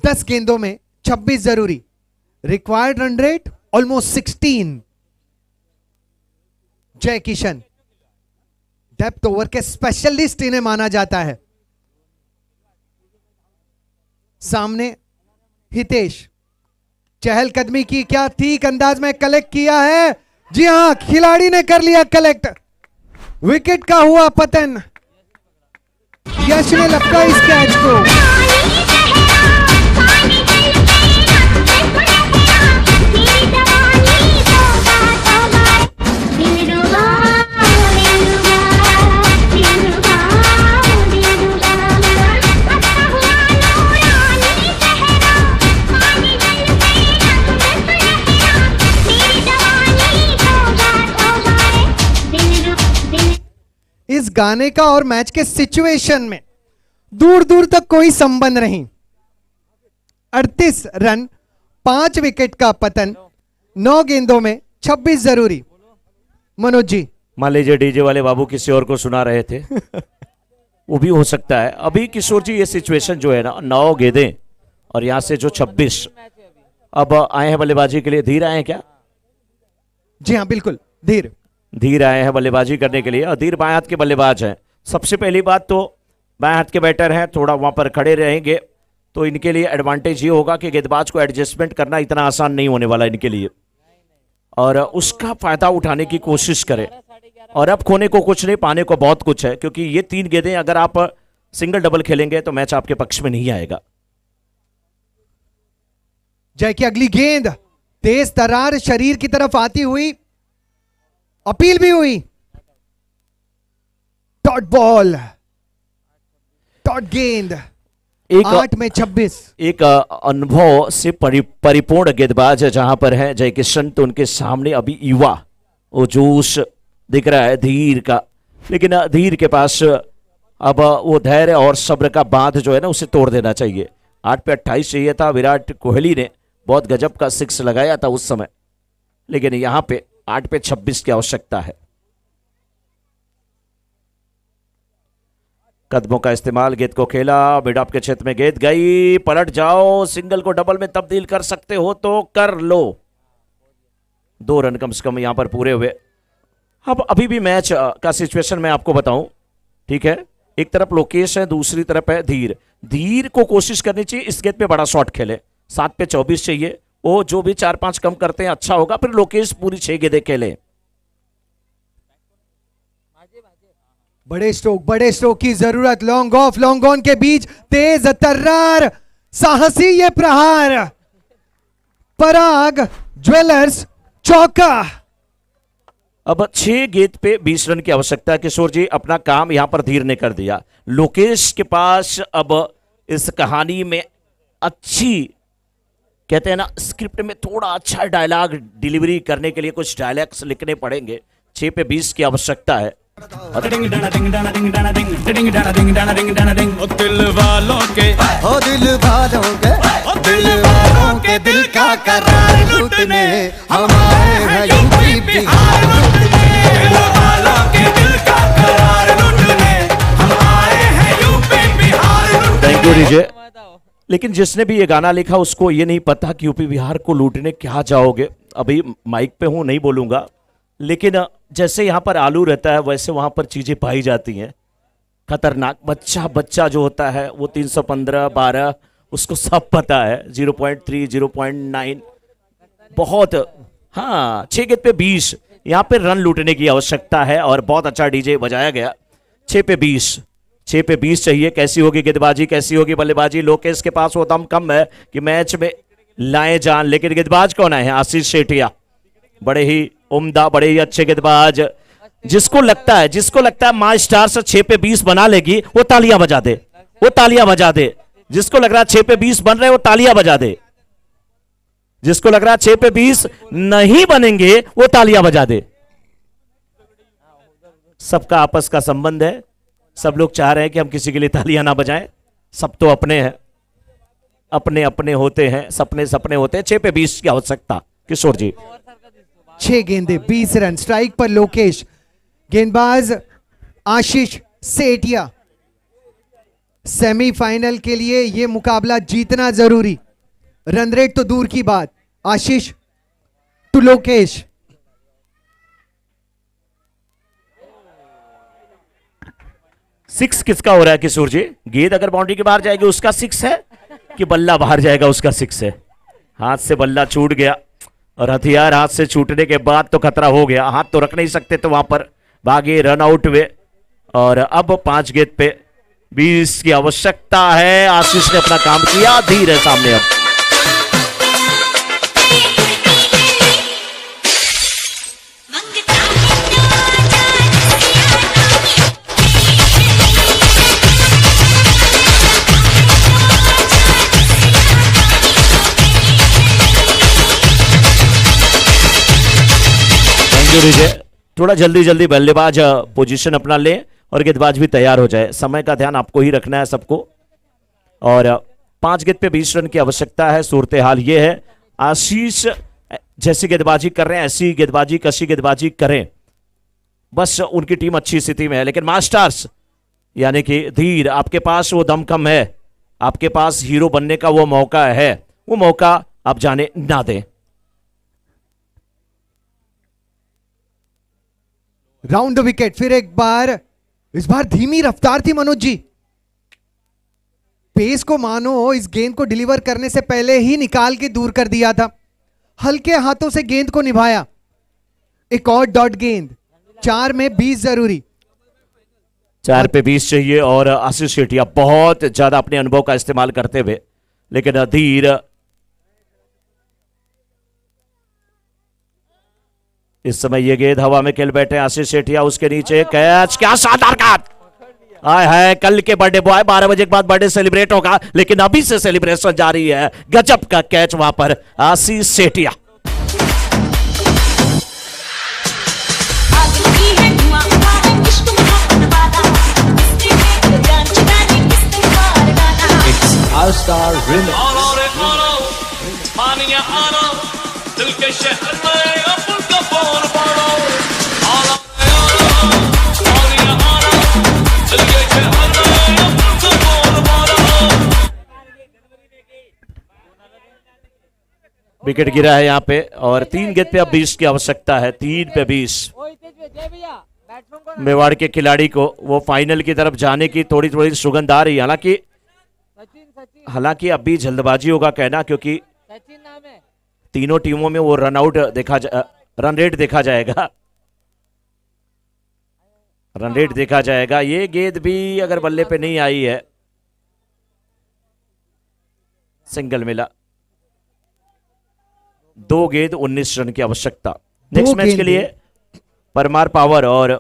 10 गेंदों में 26 जरूरी, रिक्वायर्ड रन रेट ऑलमोस्ट 16। जय किशन डेप्थ ओवर के स्पेशलिस्ट इन्हें माना जाता है। सामने हितेश, चहलकदमी की क्या ठीक अंदाज में कलेक्ट किया है। जी हां, खिलाड़ी ने कर लिया कलेक्ट। विकेट का हुआ पतन। यश ने लपका इस कैच को। इस गाने का और मैच के सिचुएशन में दूर दूर तक कोई संबंध नहीं। 38 रन, 5 विकेट का पतन, 9 गेंदों में 26 जरूरी। मनोज जी, मान लीजिए डीजे वाले बाबू किसी और को सुना रहे थे वो भी हो सकता है। अभी किशोर जी ये सिचुएशन जो है ना, 9 गेंदें और यहां से जो 26, अब आए हैं बल्लेबाजी के लिए। धीर आए हैं क्या? जी हाँ बिल्कुल, धीर आए हैं बल्लेबाजी करने के लिए और धीर बाएं हाथ के बल्लेबाज हैं। सबसे पहली बात तो बाएं हाथ के बैटर हैं, थोड़ा वहां पर खड़े रहेंगे तो इनके लिए एडवांटेज ये होगा कि गेंदबाज को एडजस्टमेंट करना इतना आसान नहीं होने वाला इनके लिए, और उसका फायदा उठाने की कोशिश करें। और अब खोने को कुछ नहीं, पाने को बहुत कुछ है, क्योंकि ये 3 गेंदें अगर आप सिंगल डबल खेलेंगे तो मैच आपके पक्ष में नहीं आएगा। जय की अगली गेंद तेज तरार शरीर की तरफ आती हुई, अपील भी हुई। डॉट बॉल, डॉट गेंद, 8 में 26। एक अनुभव से परिपूर्ण गेंदबाज जहां पर है जय किशन, तो उनके सामने अभी युवा वो जोश दिख रहा है धीर का, लेकिन धीर के पास अब वो धैर्य और सब्र का बांध जो है ना उसे तोड़ देना चाहिए। 8 पे 28 चाहिए था। विराट कोहली ने बहुत गजब का 6 लगाया था उस समय, लेकिन यहां पे 8 पे 26 की आवश्यकता है। कदमों का इस्तेमाल, गेंद को खेला, मिड ऑफ के क्षेत्र में गेंद गई, पलट जाओ, सिंगल को डबल में तब्दील कर सकते हो तो कर लो। 2 रन कम से कम यहां पर पूरे हुए। अब अभी भी मैच का सिचुएशन मैं आपको बताऊं, ठीक है? एक तरफ लोकेश है, दूसरी तरफ है धीर। धीर को कोशिश करनी चाहिए इस गेंद पे बड़ा शॉट खेले। 7 पे 24 चाहिए, वो जो भी 4-5 कम करते हैं अच्छा होगा, फिर लोकेश पूरी 6 गेंदें खेले। बड़े स्ट्रोक की जरूरत। लॉन्ग ऑफ लॉन्ग ऑन के बीच तेज तर्रार साहसी ये प्रहार। पराग ज्वेलर्स चौका। अब 6 गेंद पे 20 रन की आवश्यकता है। किशोर जी अपना काम यहां पर धीर ने कर दिया। लोकेश के पास अब इस कहानी में अच्छी, कहते हैं ना स्क्रिप्ट में थोड़ा अच्छा डायलॉग डिलीवरी करने के लिए कुछ डायलॉग्स लिखने पड़ेंगे। 6 पे 20 की आवश्यकता है। दिल वालों के दिल का करार लूटने हम आए हैं यूपी बिहार लूटने। दिल वालों के दिल का करार लूटने हम आए हैं यूपी बिहार लूटने। Thank you DJ. लेकिन जिसने भी ये गाना लिखा उसको ये नहीं पता कि यूपी बिहार को लूटने क्या जाओगे। अभी माइक पे हूं, नहीं बोलूंगा, लेकिन जैसे यहाँ पर आलू रहता है वैसे वहाँ पर चीज़ें पाई जाती हैं खतरनाक। बच्चा जो होता है वो 315, 12 उसको सब पता है। 0.3, 0.9 बहुत। हाँ, 6 गेंद पे 20 यहाँ पे रन लूटने की आवश्यकता है और बहुत अच्छा डीजे बजाया गया। 6 पे 20 चाहिए। कैसी होगी गेंदबाजी, कैसी होगी बल्लेबाजी? लोकेश के पास वो दम कम है कि मैच में लाए जान, लेकिन गेंदबाज कौन है? आशीष सेठिया, बड़े ही उम्दा, बड़े ही अच्छे गेंदबाज। जिसको लगता है माँ स्टार से 6 पे 20 बना लेगी वो तालियां बजा दे, वो तालियां बजा दे। जिसको लग रहा है 6 पे 20 बन रहे वो तालियां बजा दे। जिसको लग रहा है 6 पे 20 नहीं बनेंगे वो तालियां बजा दे। सबका आपस का संबंध है, सब लोग चाह रहे हैं कि हम किसी के लिए तालियां ना बजाएं। सब तो अपने हैं, अपने अपने होते हैं, सपने होते हैं। 6 पे 20 की आवश्यकता। किशोर जी 6 गेंदे 20 रन। स्ट्राइक पर लोकेश, गेंदबाज आशीष सेठिया। सेमीफाइनल के लिए यह मुकाबला जीतना जरूरी। रन रेट तो दूर की बात। आशीष टू लोकेश। सिक्स किसका हो रहा है किशोर जी? गेंद अगर बाउंड्री के बाहर जाएगी उसका सिक्स है कि बल्ला बाहर जाएगा उसका सिक्स है? हाथ से बल्ला छूट गया और हथियार हाथ से छूटने के बाद तो खतरा हो गया, हाथ तो रख नहीं सकते तो वहां पर भागे, रन आउट हुए। और अब 5 गेंद पे 20 की आवश्यकता है। आशीष ने अपना काम किया, धीर है सामने अब। विजय थोड़ा जल्दी जल्दी बल्लेबाज पोजीशन अपना ले और गेंदबाज भी तैयार हो जाए। समय का ध्यान आपको ही रखना है सबको। और 5 गेंद पे 20 रन की आवश्यकता है। सूरत हाल ये है, आशीष जैसी गेंदबाजी कर रहे हैं ऐसी गेंदबाजी, कसी गेंदबाजी करें, बस उनकी टीम अच्छी स्थिति में है। लेकिन मास्टर्स यानी कि धीर, आपके पास वो दमखम है, आपके पास हीरो बनने का वो मौका है, वो मौका आप जाने ना दें। राउंड द विकेट, फिर एक बार, इस बार धीमी रफ्तार थी मनोज जी। पेस को मानो इस गेंद को डिलीवर करने से पहले ही निकाल के दूर कर दिया था, हल्के हाथों से गेंद को निभाया। एक और डॉट गेंद, 4 में 20 जरूरी। 4 पे 20 चाहिए और आशीष शेटिया बहुत ज्यादा अपने अनुभव का इस्तेमाल करते हुए, लेकिन धीर इस समय ये गेंद हवा में खेल बैठे आशीष शेटिया, उसके नीचे कैच, क्या शानदार कैच! आय है, कल के बर्थडे बॉय 12 बजे के बाद बर्थडे सेलिब्रेट होगा, लेकिन अभी से सेलिब्रेशन जारी है। गजब का कैच वहां पर आशीष शेटिया। दिल के शहर में अपुन का फोन पाड़ो, दिल के शहर में अपुन का फोन पाड़ो। विकेट गिरा है यहाँ पे और 3 गेंद पे अब 20 की आवश्यकता है। 3 पे 20 मेवाड़ के खिलाड़ी को वो फाइनल की तरफ जाने की थोड़ी थोड़ी सुगंध आ रही है। हालांकि अभी जल्दबाजी होगा कहना, क्योंकि तीनों टीमों में वो रन आउट रन रेट देखा जाएगा, रन रेट देखा जाएगा। ये गेंद भी अगर बल्ले पे नहीं आई है, सिंगल मिला। 2 गेंद 19 रन की आवश्यकता। नेक्स्ट मैच के लिए परमार पावर और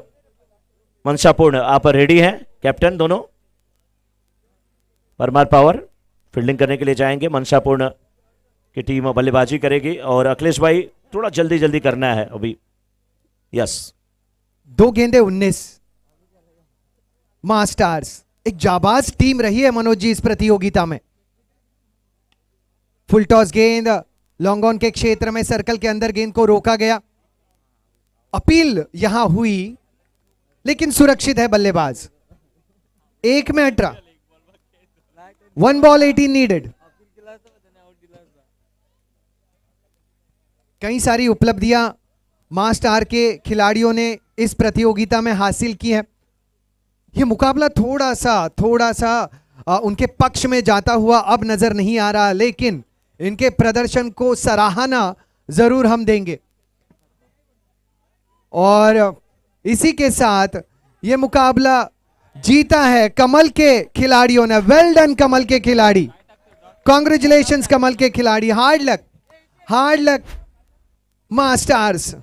मनसापूर्ण, आप रेडी हैं कैप्टन दोनों? परमार पावर फील्डिंग करने के लिए जाएंगे, मनसापूर्ण की टीम बल्लेबाजी करेगी। और अखिलेश भाई थोड़ा जल्दी जल्दी करना है अभी। यस, 2 गेंदे 19। मास्टर्स एक जाबाज टीम रही है मनोज जी इस प्रतियोगिता में। फुल टॉस गेंद लॉन्ग ऑन के क्षेत्र में सर्कल के अंदर गेंद को रोका गया। अपील यहां हुई लेकिन सुरक्षित है बल्लेबाज। 1 में 18, 1 बॉल 18 नीडेड। कई सारी उपलब्धियां मास्टार के खिलाड़ियों ने इस प्रतियोगिता में हासिल की है। यह मुकाबला थोड़ा सा उनके पक्ष में जाता हुआ अब नजर नहीं आ रहा, लेकिन इनके प्रदर्शन को सराहना जरूर हम देंगे। और इसी के साथ यह मुकाबला जीता है कमल के खिलाड़ियों ने। वेल डन कमल के खिलाड़ी, कॉन्ग्रेचुलेशंस कमल के खिलाड़ी। Hard luck masters.